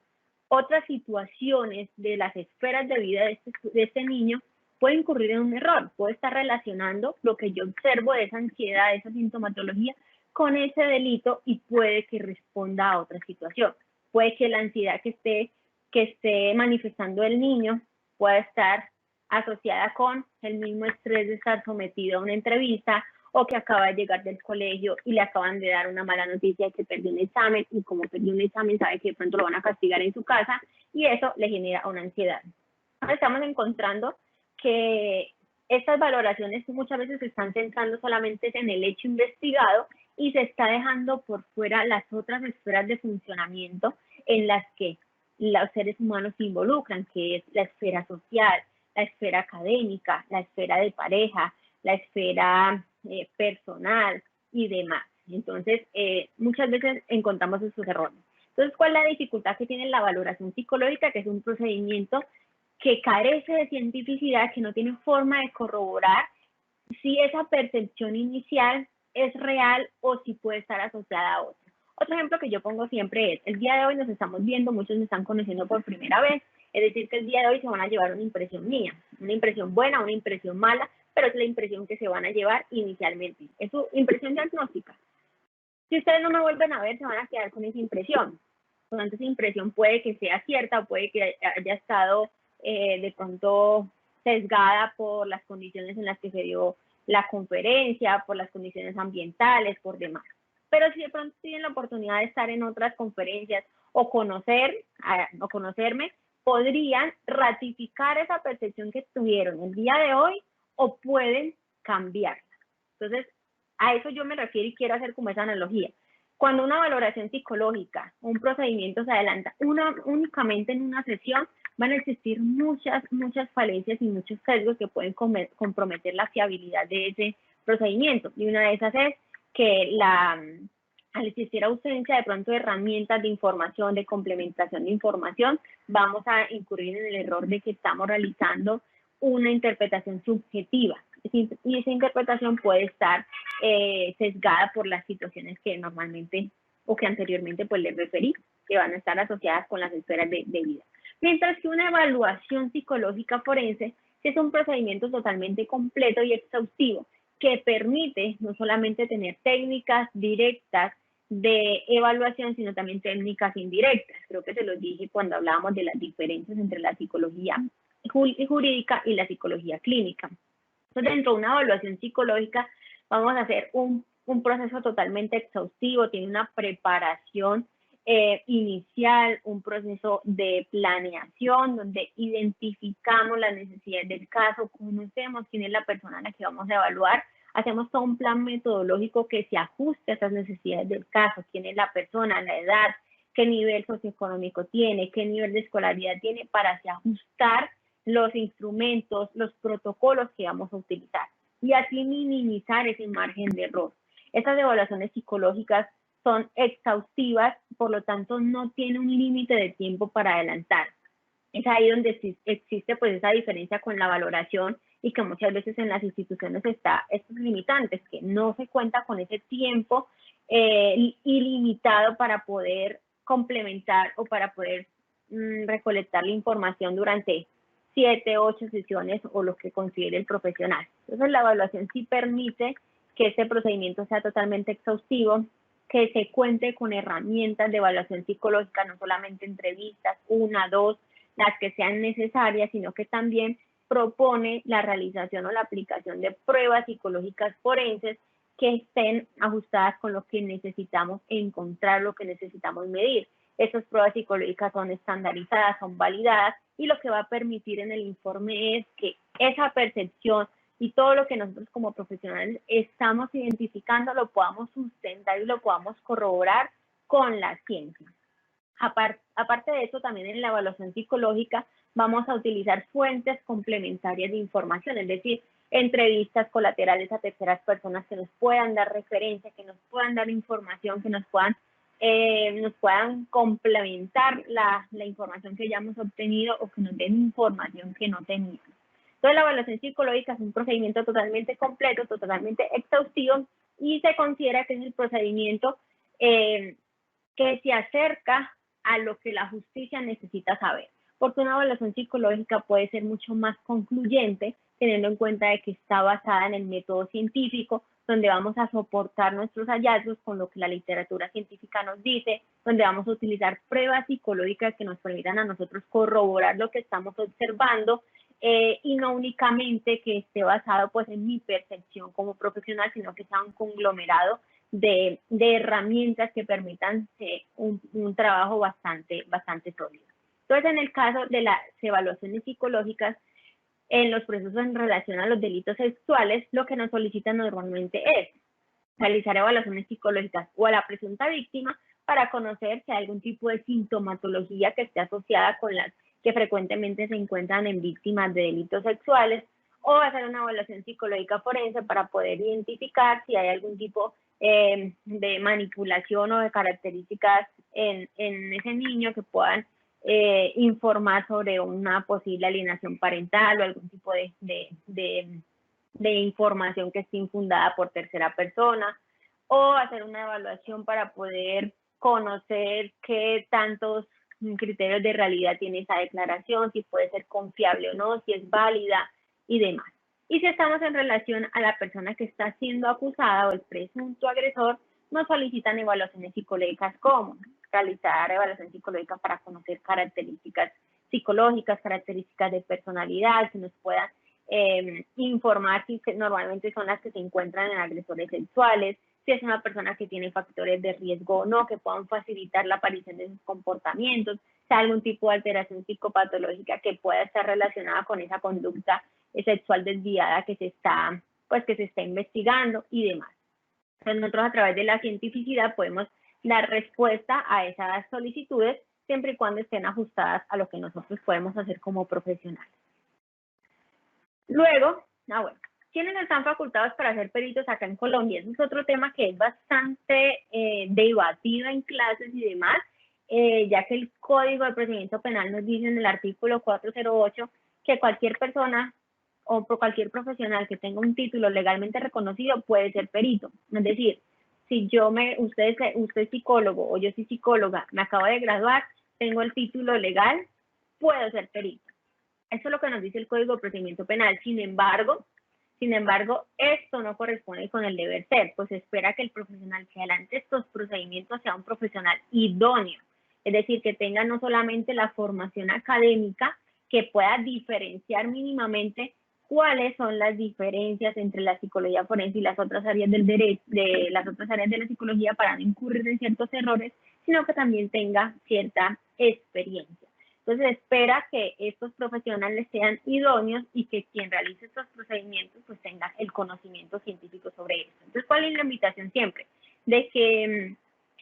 otras situaciones de las esferas de vida de este niño, puede incurrir en un error, puede estar relacionando lo que yo observo de esa ansiedad, de esa sintomatología, con ese delito y puede que responda a otra situación. Puede que la ansiedad que esté manifestando el niño pueda estar asociada con el mismo estrés de estar sometido a una entrevista o que acaba de llegar del colegio y le acaban de dar una mala noticia de que perdió un examen y como perdió un examen sabe que de pronto lo van a castigar en su casa y eso le genera una ansiedad. Ahora estamos encontrando que estas valoraciones muchas veces se están centrando solamente en el hecho investigado y se está dejando por fuera las otras esferas de funcionamiento en las que los seres humanos se involucran, que es la esfera social, la esfera académica, la esfera de pareja, la esfera personal y demás. Entonces, muchas veces encontramos esos errores. Entonces, ¿cuál es la dificultad que tiene la valoración psicológica? Que es un procedimiento que carece de cientificidad, que no tiene forma de corroborar si esa percepción inicial es real o si puede estar asociada a otra. Otro ejemplo que yo pongo siempre es, el día de hoy nos estamos viendo, muchos me están conociendo por primera vez, es decir, que el día de hoy se van a llevar una impresión mía, una impresión buena, una impresión mala, pero es la impresión que se van a llevar inicialmente. Es su impresión diagnóstica. Si ustedes no me vuelven a ver, se van a quedar con esa impresión. Por lo tanto, esa impresión puede que sea cierta o puede que haya estado de pronto sesgada por las condiciones en las que se dio la conferencia, por las condiciones ambientales, por demás. Pero si de pronto tienen la oportunidad de estar en otras conferencias o conocerme, podrían ratificar esa percepción que tuvieron el día de hoy o pueden cambiarla. Entonces, a eso yo me refiero y quiero hacer como esa analogía. Cuando una valoración psicológica, un procedimiento se adelanta únicamente en una sesión, van a existir muchas falencias y muchos sesgos que pueden comprometer la fiabilidad de ese procedimiento. Y una de esas es que al existir ausencia de pronto de herramientas de información, de complementación de información, vamos a incurrir en el error de que estamos realizando una interpretación subjetiva. Y esa interpretación puede estar sesgada por las situaciones que normalmente o que anteriormente pues les referí, que van a estar asociadas con las esferas de vida. Mientras que una evaluación psicológica forense es un procedimiento totalmente completo y exhaustivo que permite no solamente tener técnicas directas de evaluación, sino también técnicas indirectas. Creo que se los dije cuando hablábamos de las diferencias entre la psicología jurídica y la psicología clínica. Entonces, dentro de una evaluación psicológica vamos a hacer un proceso totalmente exhaustivo, tiene una preparación inicial, un proceso de planeación donde identificamos las necesidades del caso, conocemos quién es la persona a la que vamos a evaluar, hacemos todo un plan metodológico que se ajuste a esas necesidades del caso, quién es la persona, la edad, qué nivel socioeconómico tiene, qué nivel de escolaridad tiene, para así ajustar los instrumentos, los protocolos que vamos a utilizar y así minimizar ese margen de error. Estas evaluaciones psicológicas son exhaustivas, por lo tanto no tiene un límite de tiempo para adelantar. Es ahí donde existe pues esa diferencia con la valoración y que muchas veces en las instituciones está estos limitantes, que no se cuenta con ese tiempo ilimitado para poder complementar o para poder recolectar la información durante 7, 8 sesiones o lo que considere el profesional. Entonces la evaluación sí permite que este procedimiento sea totalmente exhaustivo, que se cuente con herramientas de evaluación psicológica, no solamente entrevistas, 1, 2, las que sean necesarias, sino que también propone la realización o la aplicación de pruebas psicológicas forenses que estén ajustadas con lo que necesitamos encontrar, lo que necesitamos medir. Esas pruebas psicológicas son estandarizadas, son validadas y lo que va a permitir en el informe es que esa percepción y todo lo que nosotros como profesionales estamos identificando lo podamos sustentar y lo podamos corroborar con la ciencia. Aparte de eso, también en la evaluación psicológica vamos a utilizar fuentes complementarias de información, es decir, entrevistas colaterales a terceras personas que nos puedan dar referencia, que nos puedan dar información, que nos puedan complementar la información que ya hemos obtenido o que nos den información que no teníamos. Entonces, la evaluación psicológica es un procedimiento totalmente completo, totalmente exhaustivo, y se considera que es el procedimiento que se acerca a lo que la justicia necesita saber, porque una evaluación psicológica puede ser mucho más concluyente, teniendo en cuenta de que está basada en el método científico, donde vamos a soportar nuestros hallazgos con lo que la literatura científica nos dice, donde vamos a utilizar pruebas psicológicas que nos permitan a nosotros corroborar lo que estamos observando, y no únicamente que esté basado pues en mi percepción como profesional, sino que sea un conglomerado de herramientas que permitan un trabajo bastante sólido. Entonces, en el caso de las evaluaciones psicológicas, en los procesos en relación a los delitos sexuales, lo que nos solicitan normalmente es realizar evaluaciones psicológicas o a la presunta víctima para conocer si hay algún tipo de sintomatología que esté asociada con las que frecuentemente se encuentran en víctimas de delitos sexuales, o hacer una evaluación psicológica forense para poder identificar si hay algún tipo de manipulación o de características en ese niño que puedan informar sobre una posible alienación parental o algún tipo de información que esté infundada por tercera persona, o hacer una evaluación para poder conocer qué tantos criterios de realidad tiene esa declaración, si puede ser confiable o no, si es válida y demás. Y si estamos en relación a la persona que está siendo acusada o el presunto agresor, nos solicitan evaluaciones psicológicas como realizar evaluación psicológica para conocer características psicológicas, características de personalidad, que nos puedan informar si normalmente son las que se encuentran en agresores sexuales, si es una persona que tiene factores de riesgo o no, que puedan facilitar la aparición de sus comportamientos, si hay algún tipo de alteración psicopatológica que pueda estar relacionada con esa conducta sexual desviada que se está investigando y demás. Entonces, nosotros a través de la cientificidad podemos dar respuesta a esas solicitudes siempre y cuando estén ajustadas a lo que nosotros podemos hacer como profesionales. Luego, ¿quiénes están facultados para ser peritos acá en Colombia? Ese es otro tema que es bastante debatido en clases y demás, ya que el Código de Procedimiento Penal nos dice en el artículo 408 que cualquier persona o cualquier profesional que tenga un título legalmente reconocido puede ser perito. Es decir, si usted es psicólogo o yo soy psicóloga, me acabo de graduar, tengo el título legal, puedo ser perito. Eso es lo que nos dice el Código de Procedimiento Penal. Sin embargo, esto no corresponde con el deber ser, pues se espera que el profesional que adelante estos procedimientos sea un profesional idóneo, es decir, que tenga no solamente la formación académica, que pueda diferenciar mínimamente cuáles son las diferencias entre la psicología forense y las otras áreas del derecho, de las otras áreas de la psicología para no incurrir en ciertos errores, sino que también tenga cierta experiencia. Entonces, espera que estos profesionales sean idóneos y que quien realice estos procedimientos pues tenga el conocimiento científico sobre esto. Entonces, ¿cuál es la invitación siempre? De que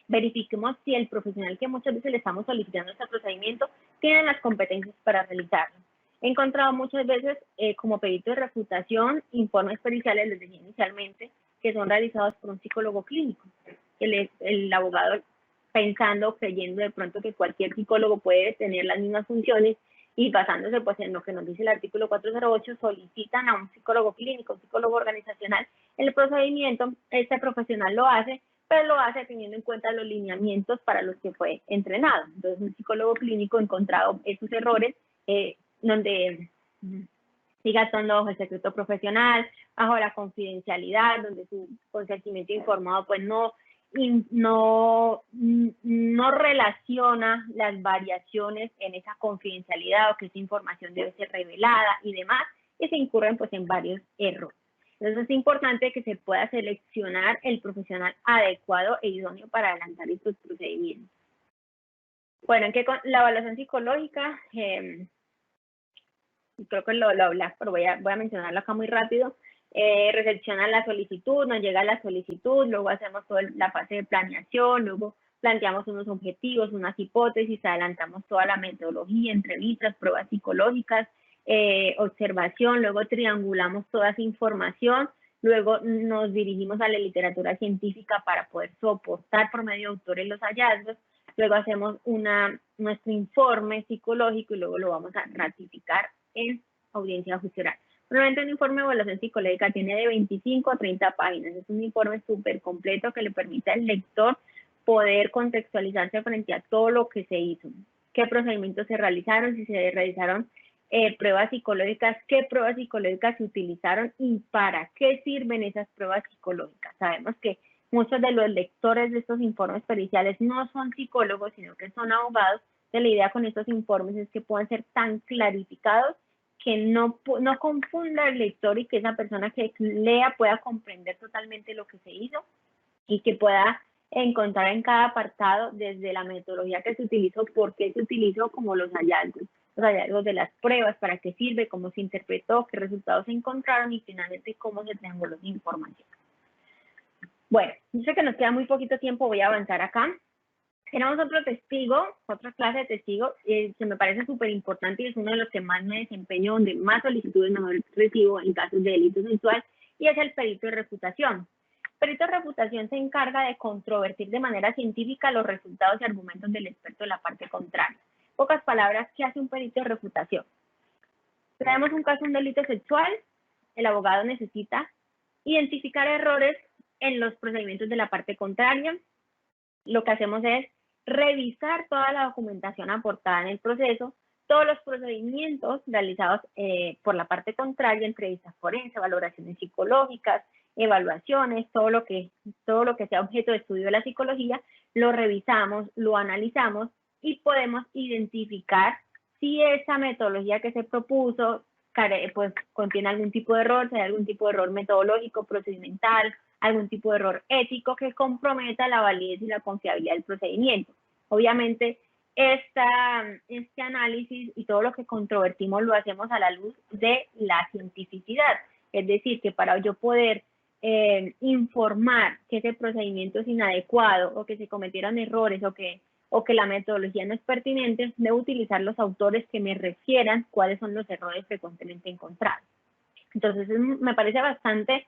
verifiquemos si el profesional que muchas veces le estamos solicitando este procedimiento tiene las competencias para realizarlo. He encontrado muchas veces como perito de refutación informes periciales, les decía inicialmente, que son realizados por un psicólogo clínico. El abogado pensando, creyendo de pronto que cualquier psicólogo puede tener las mismas funciones y basándose pues en lo que nos dice el artículo 408, solicitan a un psicólogo clínico, un psicólogo organizacional. El procedimiento, este profesional lo hace, pero lo hace teniendo en cuenta los lineamientos para los que fue entrenado. Entonces, un psicólogo clínico ha encontrado esos errores donde siga actuando bajo el secreto profesional, bajo la confidencialidad, donde su consentimiento informado pues no relaciona las variaciones en esa confidencialidad o que esa información debe ser revelada y demás, y se incurren pues en varios errores. Entonces es importante que se pueda seleccionar el profesional adecuado e idóneo para adelantar estos procedimientos. Bueno, la evaluación psicológica, creo que lo hablas, pero voy a mencionarlo acá muy rápido. Recepciona la solicitud, nos llega la solicitud, luego hacemos toda la fase de planeación, luego planteamos unos objetivos, unas hipótesis, adelantamos toda la metodología, entrevistas, pruebas psicológicas, observación, luego triangulamos toda esa información, luego nos dirigimos a la literatura científica para poder soportar por medio de autores los hallazgos, luego hacemos nuestro informe psicológico y luego lo vamos a ratificar en audiencia juicio oral. Normalmente un informe de evaluación psicológica tiene de 25 a 30 páginas. Es un informe súper completo que le permite al lector poder contextualizarse frente a todo lo que se hizo, qué procedimientos se realizaron, si se realizaron pruebas psicológicas, qué pruebas psicológicas se utilizaron y para qué sirven esas pruebas psicológicas. Sabemos que muchos de los lectores de estos informes periciales no son psicólogos, sino que son abogados. La idea con estos informes es que puedan ser tan clarificados que no confunda al lector y que esa persona que lea pueda comprender totalmente lo que se hizo y que pueda encontrar en cada apartado desde la metodología que se utilizó, por qué se utilizó, como los hallazgos de las pruebas, para qué sirve, cómo se interpretó, qué resultados se encontraron y finalmente cómo se trianguló la información. Bueno, yo sé que nos queda muy poquito tiempo, voy a avanzar acá. Tenemos otro testigo, otra clase de testigo, que me parece súper importante y es uno de los que más me desempeño, donde más solicitudes mejor recibo en casos de delito sexual, y es el perito de refutación. El perito de refutación se encarga de controvertir de manera científica los resultados y argumentos del experto de la parte contraria. En pocas palabras, ¿qué hace un perito de refutación? Tenemos un caso de un delito sexual, el abogado necesita identificar errores en los procedimientos de la parte contraria. Lo que hacemos es revisar toda la documentación aportada en el proceso, todos los procedimientos realizados por la parte contraria, entrevistas forenses, valoraciones psicológicas, evaluaciones, todo lo que sea objeto de estudio de la psicología, lo revisamos, lo analizamos y podemos identificar si esa metodología que se propuso pues contiene algún tipo de error, si hay algún tipo de error metodológico, procedimental, algún tipo de error ético que comprometa la validez y la confiabilidad del procedimiento. Obviamente, este análisis y todo lo que controvertimos lo hacemos a la luz de la cientificidad. Es decir, que para yo poder informar que ese procedimiento es inadecuado o que se cometieron errores o que la metodología no es pertinente, debo utilizar los autores que me refieran cuáles son los errores frecuentemente encontrados. Entonces, me parece bastante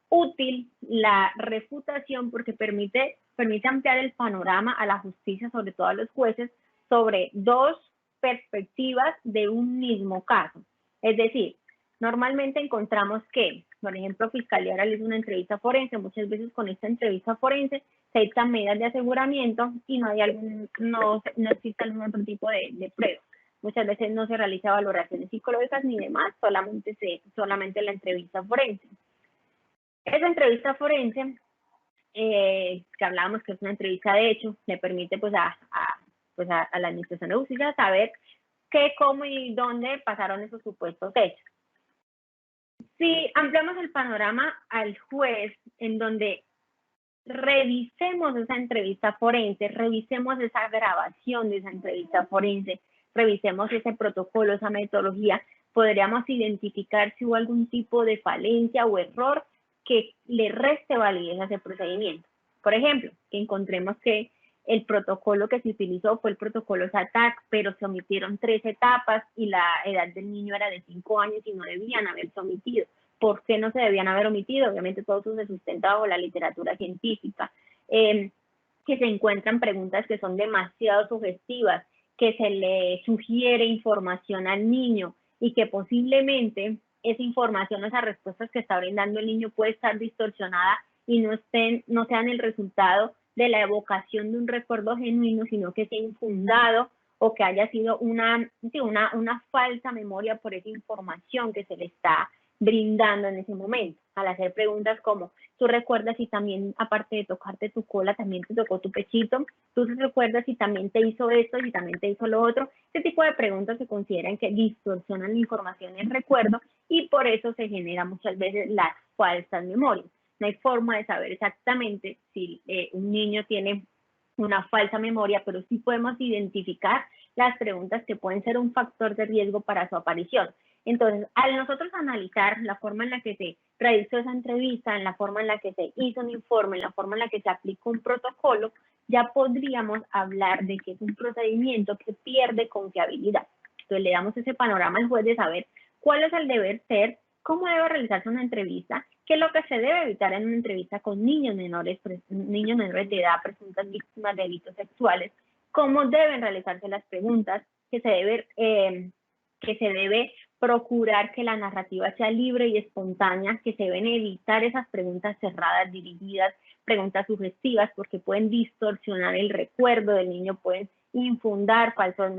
útil la refutación porque permite ampliar el panorama a la justicia, sobre todo a los jueces, sobre dos perspectivas de un mismo caso. Es decir, normalmente encontramos que, por ejemplo, Fiscalía realiza una entrevista forense, muchas veces con esta entrevista forense se dictan medidas de aseguramiento y no existe algún otro tipo de pruebas. Muchas veces no se realiza valoraciones psicológicas ni demás, solamente la entrevista forense. Esa entrevista forense, que hablábamos que es una entrevista de hecho, le permite pues a la Administración de Justicia saber qué, cómo y dónde pasaron esos supuestos hechos. Si ampliamos el panorama al juez, en donde revisemos esa entrevista forense, revisemos esa grabación de esa entrevista forense, revisemos ese protocolo, esa metodología, podríamos identificar si hubo algún tipo de falencia o error que le reste validez a ese procedimiento. Por ejemplo, que encontremos que el protocolo que se utilizó fue el protocolo SATAC, pero se omitieron 3 etapas y la edad del niño era de 5 años y no debían haberse omitido. ¿Por qué no se debían haber omitido? Obviamente todo eso se sustenta bajo la literatura científica. Que se encuentran preguntas que son demasiado sugestivas, que se le sugiere información al niño y que posiblemente esa información, esas respuestas que está brindando el niño puede estar distorsionada y no sean el resultado de la evocación de un recuerdo genuino, sino que sea infundado o que haya sido una falsa memoria por esa información que se le está brindando en ese momento. Al hacer preguntas como, ¿tú recuerdas si también, aparte de tocarte tu cola, también te tocó tu pechito? ¿Tú recuerdas si también te hizo esto, si también te hizo lo otro? Este tipo de preguntas se consideran que distorsionan la información y el recuerdo y por eso se generan muchas veces las falsas memorias. No hay forma de saber exactamente si un niño tiene una falsa memoria, pero sí podemos identificar las preguntas que pueden ser un factor de riesgo para su aparición. Entonces, al nosotros analizar la forma en la que se realizó esa entrevista, en la forma en la que se hizo un informe, en la forma en la que se aplicó un protocolo, ya podríamos hablar de que es un procedimiento que pierde confiabilidad. Entonces, le damos ese panorama al juez de saber cuál es el deber ser, cómo debe realizarse una entrevista, qué es lo que se debe evitar en una entrevista con niños menores de edad, presuntas víctimas de delitos sexuales, cómo deben realizarse las preguntas, que se debe procurar que la narrativa sea libre y espontánea, que se deben evitar esas preguntas cerradas, dirigidas, preguntas sugestivas, porque pueden distorsionar el recuerdo del niño, pueden infundar falsas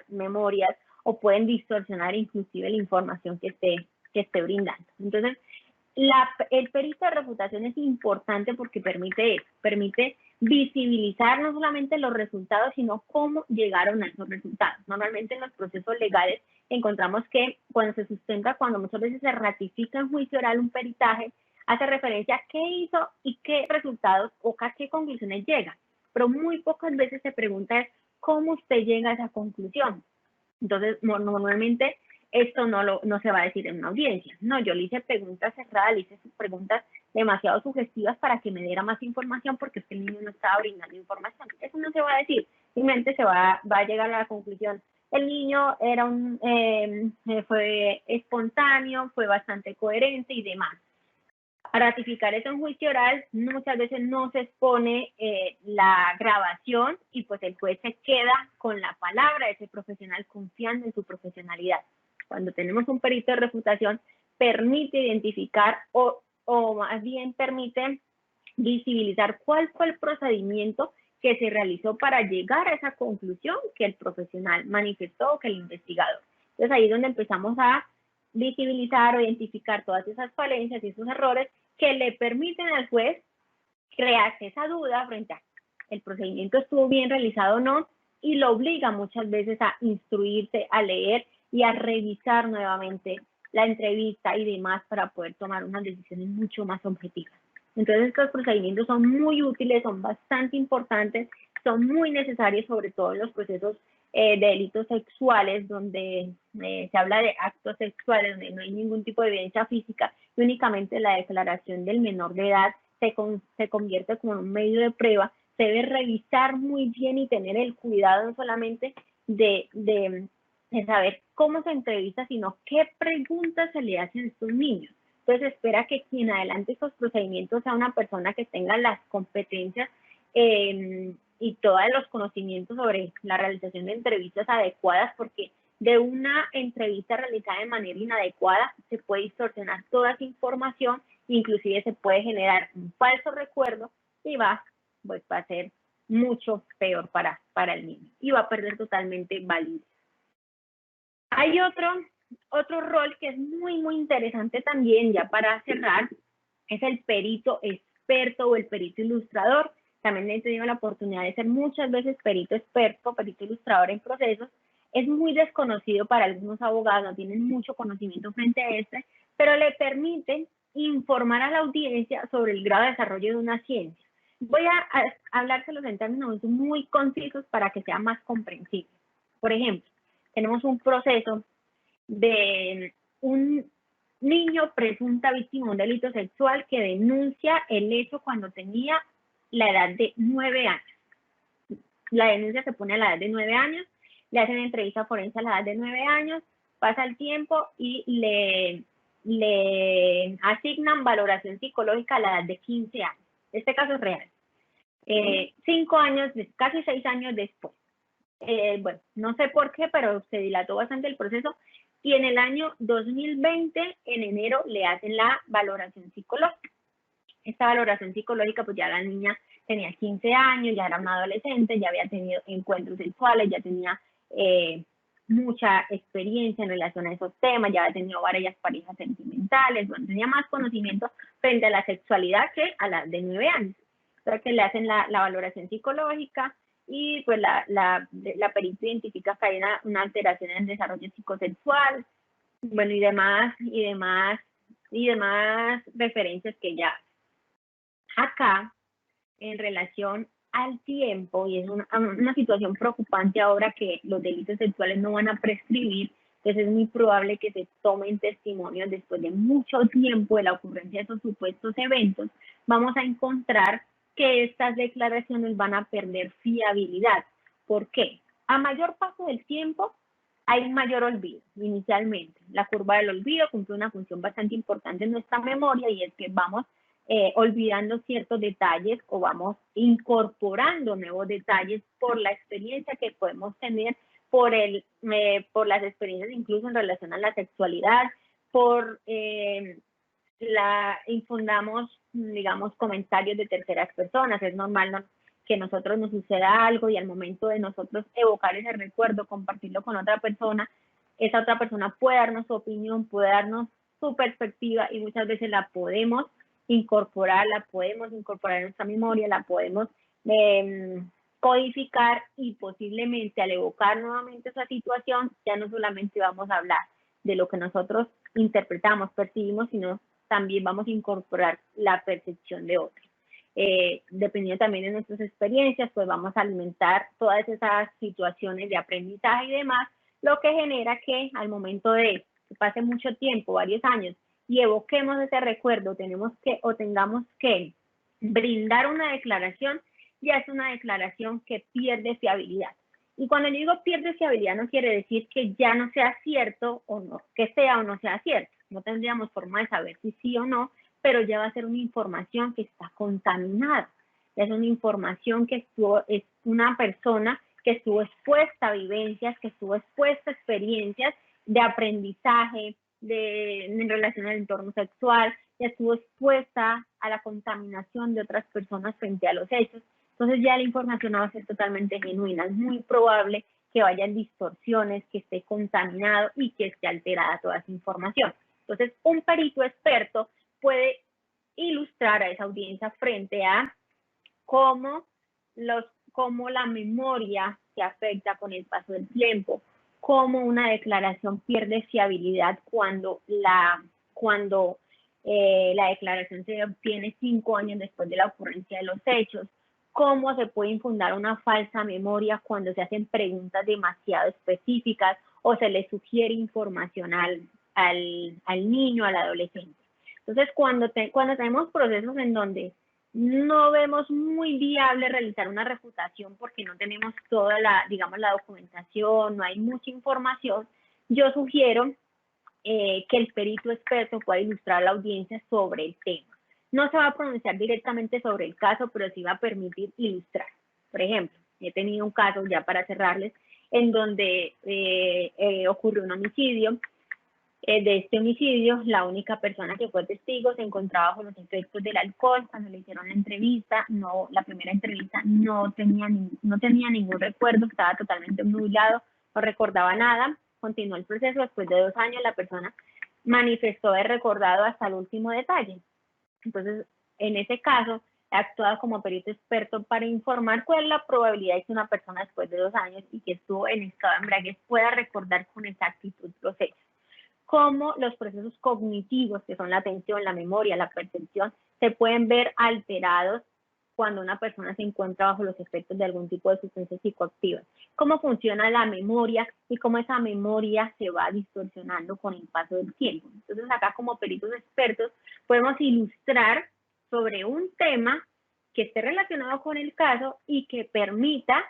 memorias o pueden distorsionar inclusive la información que esté brindando. Entonces, el perito de refutación es importante porque permite visibilizar no solamente los resultados, sino cómo llegaron a esos resultados. Normalmente en los procesos legales encontramos que cuando muchas veces se ratifica en juicio oral un peritaje, hace referencia a qué hizo y qué resultados o a qué conclusiones llega. Pero muy pocas veces se pregunta es cómo usted llega a esa conclusión. Entonces, normalmente esto no se va a decir en una audiencia. No, yo le hice preguntas cerradas, le hice preguntas demasiado sugestivas para que me diera más información porque es que el niño no estaba brindando información. Eso no se va a decir, simplemente se va a llegar a la conclusión. El niño fue espontáneo, fue bastante coherente y demás. A ratificar eso en juicio oral, muchas veces no se expone la grabación y pues el juez se queda con la palabra de ese profesional confiando en su profesionalidad. Cuando tenemos un perito de refutación, permite identificar o más bien permite visibilizar cuál fue el procedimiento que se realizó para llegar a esa conclusión que el profesional manifestó o que el investigador. Entonces ahí es donde empezamos a visibilizar o identificar todas esas falencias y esos errores que le permiten al juez crearse esa duda frente a el procedimiento estuvo bien realizado o no, y lo obliga muchas veces a instruirse, a leer y a revisar nuevamente la entrevista y demás para poder tomar unas decisiones mucho más objetivas. Entonces estos procedimientos son muy útiles, son bastante importantes, son muy necesarios, sobre todo en los procesos de delitos sexuales, donde se habla de actos sexuales, donde no hay ningún tipo de evidencia física y únicamente la declaración del menor de edad se convierte como un medio de prueba. Se debe revisar muy bien y tener el cuidado no solamente de saber cómo se entrevista, sino qué preguntas se le hacen a estos niños. Entonces espera que quien adelante estos procedimientos sea una persona que tenga las competencias y todos los conocimientos sobre la realización de entrevistas adecuadas, porque de una entrevista realizada de manera inadecuada se puede distorsionar toda esa información, inclusive se puede generar un falso recuerdo y va a ser mucho peor para el niño y va a perder totalmente validez. Hay otro rol que es muy, muy interesante también, ya para cerrar, es el perito experto o el perito ilustrador. También he tenido la oportunidad de ser muchas veces perito experto, perito ilustrador en procesos. Es muy desconocido para algunos abogados, no tienen mucho conocimiento frente a este, pero le permiten informar a la audiencia sobre el grado de desarrollo de una ciencia. Voy a hablárselos en términos muy concisos para que sea más comprensible. Por ejemplo, tenemos un proceso de un niño presunta víctima de un delito sexual que denuncia el hecho cuando tenía la edad de 9 años. La denuncia se pone a la edad de 9 años, le hacen entrevista forense a la edad de 9 años, pasa el tiempo y le asignan valoración psicológica a la edad de 15 años. Este caso es real. 5 años, casi 6 años después. Bueno, no sé por qué, pero se dilató bastante el proceso y en el año 2020, en enero, le hacen la valoración psicológica. Esta valoración psicológica, pues ya la niña tenía 15 años, ya era una adolescente, ya había tenido encuentros sexuales, ya tenía mucha experiencia en relación a esos temas, ya había tenido varias parejas sentimentales, bueno, tenía más conocimiento frente a la sexualidad que a la de 9 años. Entonces, que le hacen la valoración psicológica y pues la perito identifica que hay una alteración en el desarrollo psicosexual, bueno, y demás referencias que ya acá en relación al tiempo, y es una situación preocupante ahora que los delitos sexuales no van a prescribir, entonces es muy probable que se tomen testimonios después de mucho tiempo de la ocurrencia de esos supuestos eventos. Vamos a encontrar que estas declaraciones van a perder fiabilidad. ¿Por qué? A mayor paso del tiempo hay un mayor olvido inicialmente. La curva del olvido cumple una función bastante importante en nuestra memoria y es que vamos olvidando ciertos detalles o vamos incorporando nuevos detalles por la experiencia que podemos tener por las experiencias incluso en relación a la sexualidad, infundamos, digamos, comentarios de terceras personas. Es normal que nosotros nos suceda algo y al momento de nosotros evocar ese recuerdo, compartirlo con otra persona, esa otra persona puede darnos su opinión, puede darnos su perspectiva y muchas veces la podemos incorporar en nuestra memoria, la podemos codificar y posiblemente al evocar nuevamente esa situación ya no solamente vamos a hablar de lo que nosotros interpretamos, percibimos, sino también vamos a incorporar la percepción de otros. Dependiendo también de nuestras experiencias, pues vamos a alimentar todas esas situaciones de aprendizaje y demás, lo que genera que al momento de que pase mucho tiempo, varios años, y evoquemos ese recuerdo, tengamos que brindar una declaración, ya es una declaración que pierde fiabilidad. Y cuando yo digo pierde fiabilidad no quiere decir que ya no sea cierto o no, que sea o no sea cierto. No tendríamos forma de saber si sí o no, pero ya va a ser una información que está contaminada. Es una información que es una persona que estuvo expuesta a vivencias, que estuvo expuesta a experiencias de aprendizaje, en relación al entorno sexual, ya estuvo expuesta a la contaminación de otras personas frente a los hechos. Entonces ya la información no va a ser totalmente genuina. Es muy probable que vayan distorsiones, que esté contaminado y que esté alterada toda esa información. Entonces, un perito experto puede ilustrar a esa audiencia frente a cómo la memoria se afecta con el paso del tiempo, cómo una declaración pierde fiabilidad cuando la declaración se obtiene 5 años después de la ocurrencia de los hechos, cómo se puede infundar una falsa memoria cuando se hacen preguntas demasiado específicas o se le sugiere información al niño, al adolescente. Entonces, cuando tenemos procesos en donde no vemos muy viable realizar una refutación porque no tenemos toda la documentación, no hay mucha información, yo sugiero que el perito experto pueda ilustrar a la audiencia sobre el tema. No se va a pronunciar directamente sobre el caso, pero sí va a permitir ilustrar. Por ejemplo, he tenido un caso, ya para cerrarles, en donde ocurrió un homicidio. De este homicidio, la única persona que fue testigo se encontraba bajo los efectos del alcohol. Cuando le hicieron la entrevista, la primera entrevista no tenía ningún recuerdo, estaba totalmente nublado, no recordaba nada. Continuó el proceso. Después de 2 años, la persona manifestó haber recordado hasta el último detalle. Entonces, en ese caso, he actuado como perito experto para informar cuál es la probabilidad de que una persona después de 2 años y que estuvo en estado de embriaguez pueda recordar con exactitud los hechos. Cómo los procesos cognitivos, que son la atención, la memoria, la percepción, se pueden ver alterados cuando una persona se encuentra bajo los efectos de algún tipo de sustancia psicoactiva. Cómo funciona la memoria y cómo esa memoria se va distorsionando con el paso del tiempo. Entonces, acá como peritos expertos podemos ilustrar sobre un tema que esté relacionado con el caso y que permita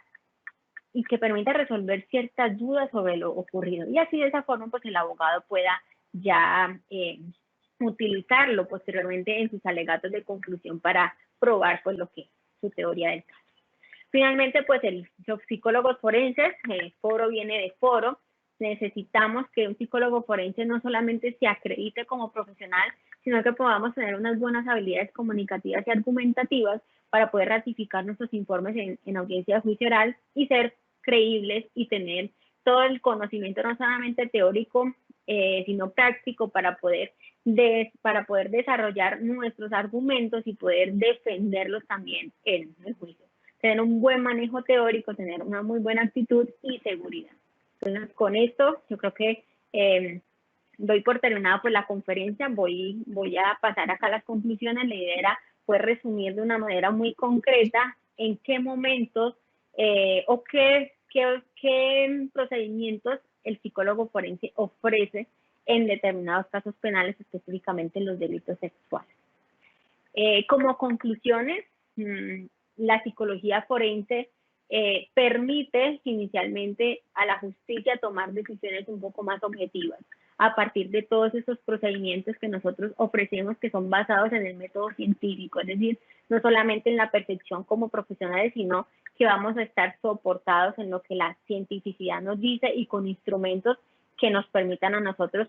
resolver ciertas dudas sobre lo ocurrido. Y así de esa forma, pues el abogado pueda ya utilizarlo posteriormente en sus alegatos de conclusión para probar pues lo que es su teoría del caso. Finalmente, pues los psicólogos forenses, el foro viene de foro, necesitamos que un psicólogo forense no solamente se acredite como profesional, sino que podamos tener unas buenas habilidades comunicativas y argumentativas para poder ratificar nuestros informes en audiencia de juicio oral y ser creíbles y tener todo el conocimiento no solamente teórico, sino práctico para poder desarrollar nuestros argumentos y poder defenderlos también en el juicio. Tener un buen manejo teórico, tener una muy buena actitud y seguridad. Entonces, con esto, yo creo que doy por terminada pues la conferencia, voy a pasar acá a las conclusiones. La idea era pues resumir de una manera muy concreta en qué momentos o qué procedimientos el psicólogo forense ofrece en determinados casos penales, específicamente en los delitos sexuales. Como conclusiones, la psicología forense permite inicialmente a la justicia tomar decisiones un poco más objetivas. a partir de todos esos procedimientos que nosotros ofrecemos que son basados en el método científico, es decir, no solamente en la percepción como profesionales, sino que vamos a estar soportados en lo que la cientificidad nos dice y con instrumentos que nos permitan a nosotros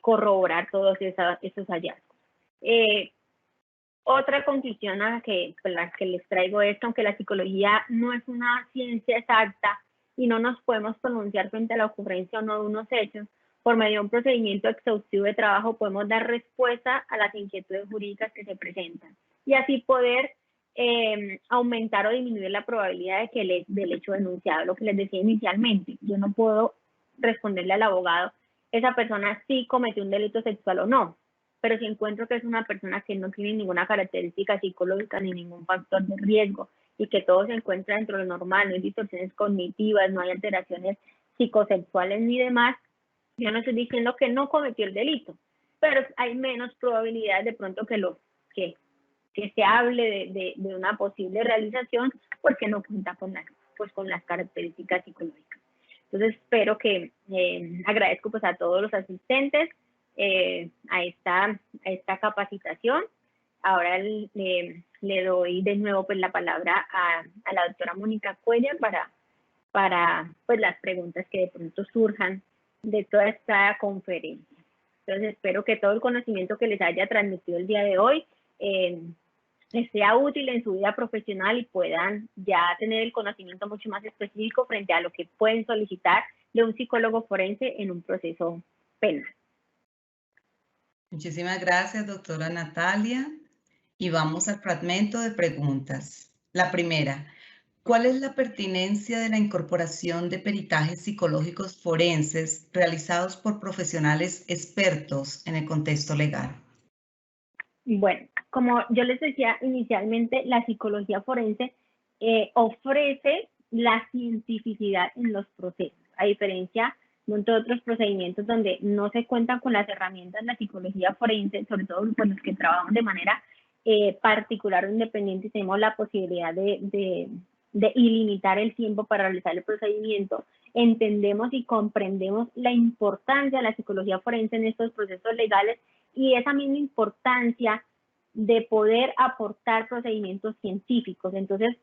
corroborar todos esos hallazgos. Otra conclusión a la que les traigo es que aunque la psicología no es una ciencia exacta y no nos podemos pronunciar frente a la ocurrencia o no de unos hechos, por medio de un procedimiento exhaustivo de trabajo podemos dar respuesta a las inquietudes jurídicas que se presentan y así poder aumentar o disminuir la probabilidad de que del hecho denunciado. Lo que les decía inicialmente, yo no puedo responderle al abogado, esa persona sí cometió un delito sexual o no, pero si encuentro que es una persona que no tiene ninguna característica psicológica ni ningún factor de riesgo y que todo se encuentra dentro de lo normal, no hay distorsiones cognitivas, no hay alteraciones psicosexuales ni demás, yo no estoy diciendo que no cometió el delito, pero hay menos probabilidades de pronto que se hable de una posible realización porque no cuenta con las características psicológicas. Entonces espero que agradezco pues a todos los asistentes a esta capacitación. Ahora le doy de nuevo pues la palabra a la doctora Mónica Cuellar para pues las preguntas que de pronto surjan de toda esta conferencia. Entonces espero que todo el conocimiento que les haya transmitido el día de hoy les sea útil en su vida profesional y puedan ya tener el conocimiento mucho más específico frente a lo que pueden solicitar de un psicólogo forense en un proceso penal. Muchísimas gracias, doctora Natalia. Y vamos al fragmento de preguntas. La primera, ¿cuál es la pertinencia de la incorporación de peritajes psicológicos forenses realizados por profesionales expertos en el contexto legal? Bueno, como yo les decía inicialmente, la psicología forense ofrece la cientificidad en los procesos, a diferencia de otros procedimientos donde no se cuentan con las herramientas de la psicología forense, sobre todo con los que trabajamos de manera particular o independiente y tenemos la posibilidad de ilimitar el tiempo para realizar el procedimiento, entendemos y comprendemos la importancia de la psicología forense en estos procesos legales y esa misma importancia de poder aportar procedimientos científicos. Entonces,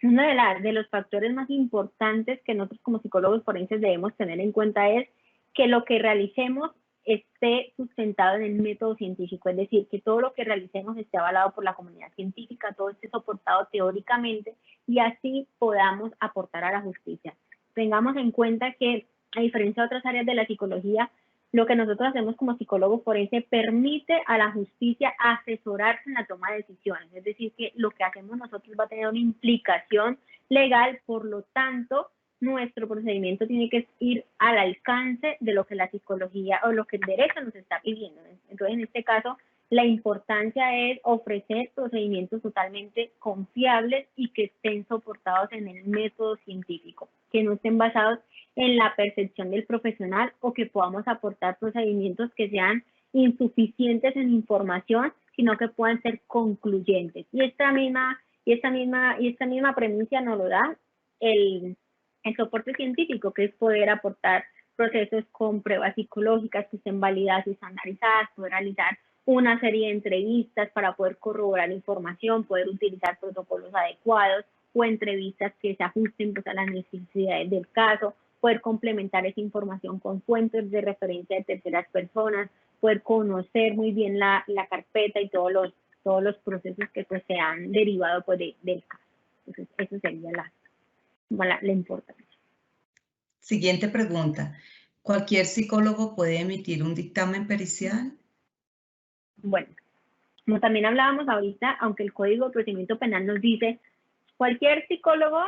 uno de los factores más importantes que nosotros como psicólogos forenses debemos tener en cuenta es que lo que realicemos esté sustentado en el método científico, es decir, que todo lo que realicemos esté avalado por la comunidad científica, todo esté soportado teóricamente y así podamos aportar a la justicia. Tengamos en cuenta que, a diferencia de otras áreas de la psicología, lo que nosotros hacemos como psicólogos forense permite a la justicia asesorarse en la toma de decisiones, es decir, que lo que hacemos nosotros va a tener una implicación legal, por lo tanto, nuestro procedimiento tiene que ir al alcance de lo que la psicología o lo que el derecho nos está pidiendo. Entonces, en este caso, la importancia es ofrecer procedimientos totalmente confiables y que estén soportados en el método científico, que no estén basados en la percepción del profesional o que podamos aportar procedimientos que sean insuficientes en información, sino que puedan ser concluyentes. Y esta misma premisa nos lo da el soporte científico, que es poder aportar procesos con pruebas psicológicas que estén validadas y estandarizadas, poder realizar una serie de entrevistas para poder corroborar información, poder utilizar protocolos adecuados o entrevistas que se ajusten pues, a las necesidades del caso, poder complementar esa información con fuentes de referencia de terceras personas, poder conocer muy bien la carpeta y todos los procesos que pues, se han derivado pues, del caso. Entonces, eso sería la importancia. Siguiente pregunta. ¿Cualquier psicólogo puede emitir un dictamen pericial? Bueno, como también hablábamos ahorita, aunque el Código de Procedimiento Penal nos dice cualquier psicólogo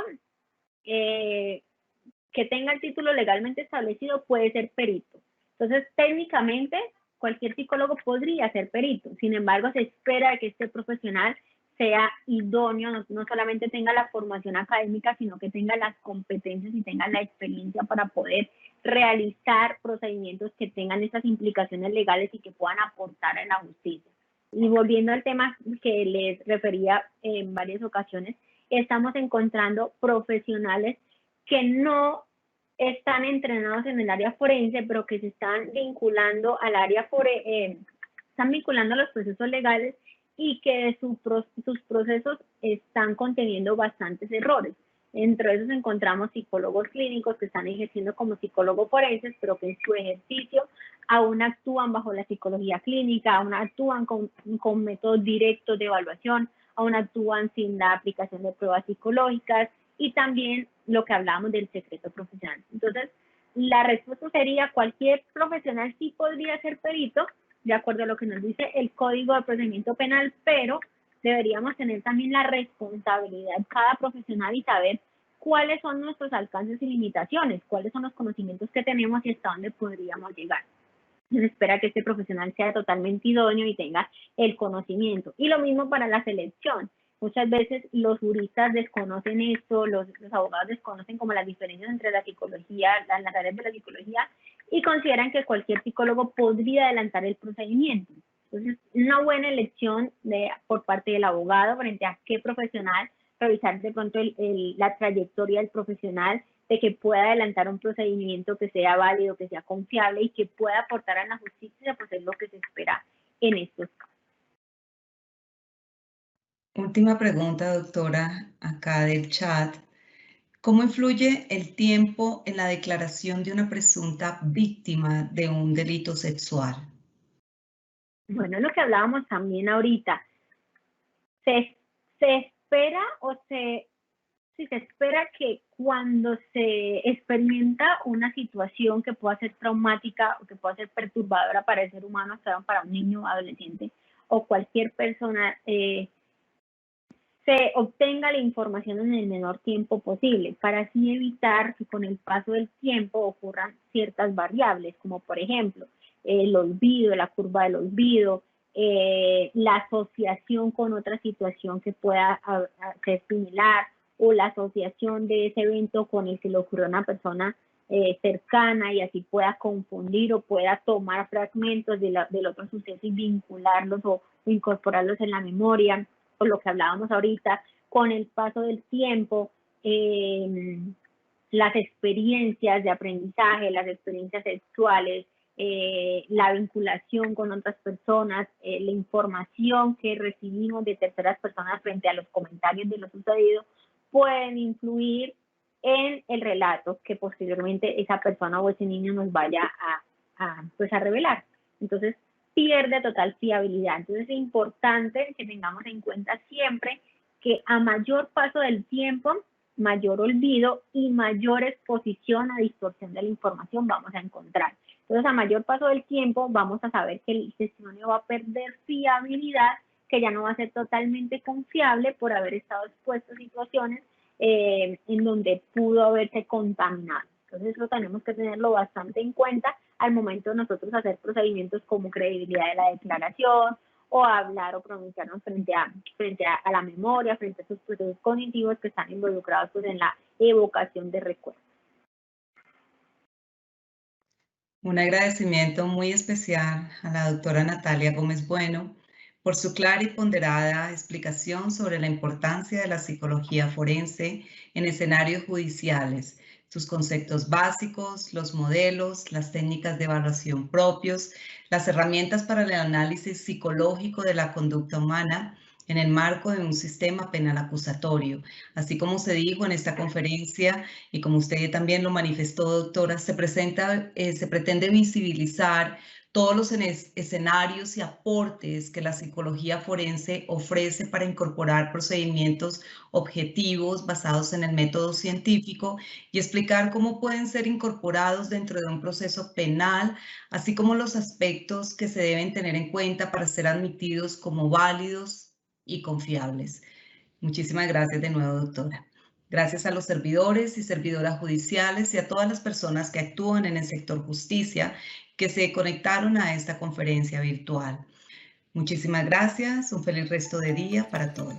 que tenga el título legalmente establecido puede ser perito. Entonces, técnicamente, cualquier psicólogo podría ser perito. Sin embargo, se espera que este profesional sea idóneo, no solamente tenga la formación académica, sino que tenga las competencias y tenga la experiencia para poder realizar procedimientos que tengan estas implicaciones legales y que puedan aportar a la justicia. Y volviendo al tema que les refería en varias ocasiones, estamos encontrando profesionales que no están entrenados en el área forense, pero que se están vinculando al área están vinculando a los procesos legales y que sus procesos están conteniendo bastantes errores. Entre esos encontramos psicólogos clínicos que están ejerciendo como psicólogos forenses, pero que en su ejercicio aún actúan bajo la psicología clínica, aún actúan con métodos directos de evaluación, aún actúan sin la aplicación de pruebas psicológicas y también lo que hablábamos del secreto profesional. Entonces, la respuesta sería cualquier profesional sí podría ser perito, de acuerdo a lo que nos dice el Código de Procedimiento Penal, pero deberíamos tener también la responsabilidad cada profesional y saber cuáles son nuestros alcances y limitaciones, cuáles son los conocimientos que tenemos y hasta dónde podríamos llegar. Se espera que este profesional sea totalmente idóneo y tenga el conocimiento. Y lo mismo para la selección. Muchas veces los juristas desconocen esto, los abogados desconocen como las diferencias entre la psicología, las áreas de la psicología, y consideran que cualquier psicólogo podría adelantar el procedimiento. Entonces, una buena elección por parte del abogado frente a qué profesional, revisar de pronto la trayectoria del profesional, de que pueda adelantar un procedimiento que sea válido, que sea confiable y que pueda aportar a la justicia, pues es lo que se espera en estos casos. Última pregunta, doctora, acá del chat. ¿Cómo influye el tiempo en la declaración de una presunta víctima de un delito sexual? Bueno, lo que hablábamos también ahorita, se espera se espera que cuando se experimenta una situación que pueda ser traumática o que pueda ser perturbadora para el ser humano, sea para un niño, adolescente o cualquier persona, se obtenga la información en el menor tiempo posible, para así evitar que con el paso del tiempo ocurran ciertas variables, como por ejemplo el olvido, la curva del olvido, la asociación con otra situación que pueda ser similar, o la asociación de ese evento con el que le ocurrió a una persona cercana y así pueda confundir o pueda tomar fragmentos del otro suceso y vincularlos o incorporarlos en la memoria, o lo que hablábamos ahorita, con el paso del tiempo, las experiencias de aprendizaje, las experiencias sexuales, la vinculación con otras personas, la información que recibimos de terceras personas frente a los comentarios de lo sucedido, pueden influir en el relato que posteriormente esa persona o ese niño nos vaya a revelar. Entonces, pierde total fiabilidad. Entonces, es importante que tengamos en cuenta siempre que a mayor paso del tiempo, mayor olvido y mayor exposición a distorsión de la información vamos a encontrar. Entonces, a mayor paso del tiempo, vamos a saber que el testimonio va a perder fiabilidad, que ya no va a ser totalmente confiable por haber estado expuesto a situaciones en donde pudo haberse contaminado. Entonces, eso tenemos que tenerlo bastante en cuenta al momento de nosotros hacer procedimientos como credibilidad de la declaración o hablar o pronunciarnos frente a la memoria, frente a esos procesos cognitivos que están involucrados pues, en la evocación de recuerdos. Un agradecimiento muy especial a la doctora Natalia Gómez Bueno por su clara y ponderada explicación sobre la importancia de la psicología forense en escenarios judiciales, sus conceptos básicos, los modelos, las técnicas de evaluación propios, las herramientas para el análisis psicológico de la conducta humana en el marco de un sistema penal acusatorio. Así como se dijo en esta conferencia y como usted también lo manifestó, doctora, se pretende visibilizar todos los escenarios y aportes que la psicología forense ofrece para incorporar procedimientos objetivos basados en el método científico y explicar cómo pueden ser incorporados dentro de un proceso penal, así como los aspectos que se deben tener en cuenta para ser admitidos como válidos y confiables. Muchísimas gracias de nuevo, doctora. Gracias a los servidores y servidoras judiciales y a todas las personas que actúan en el sector justicia que se conectaron a esta conferencia virtual. Muchísimas gracias. Un feliz resto de día para todos.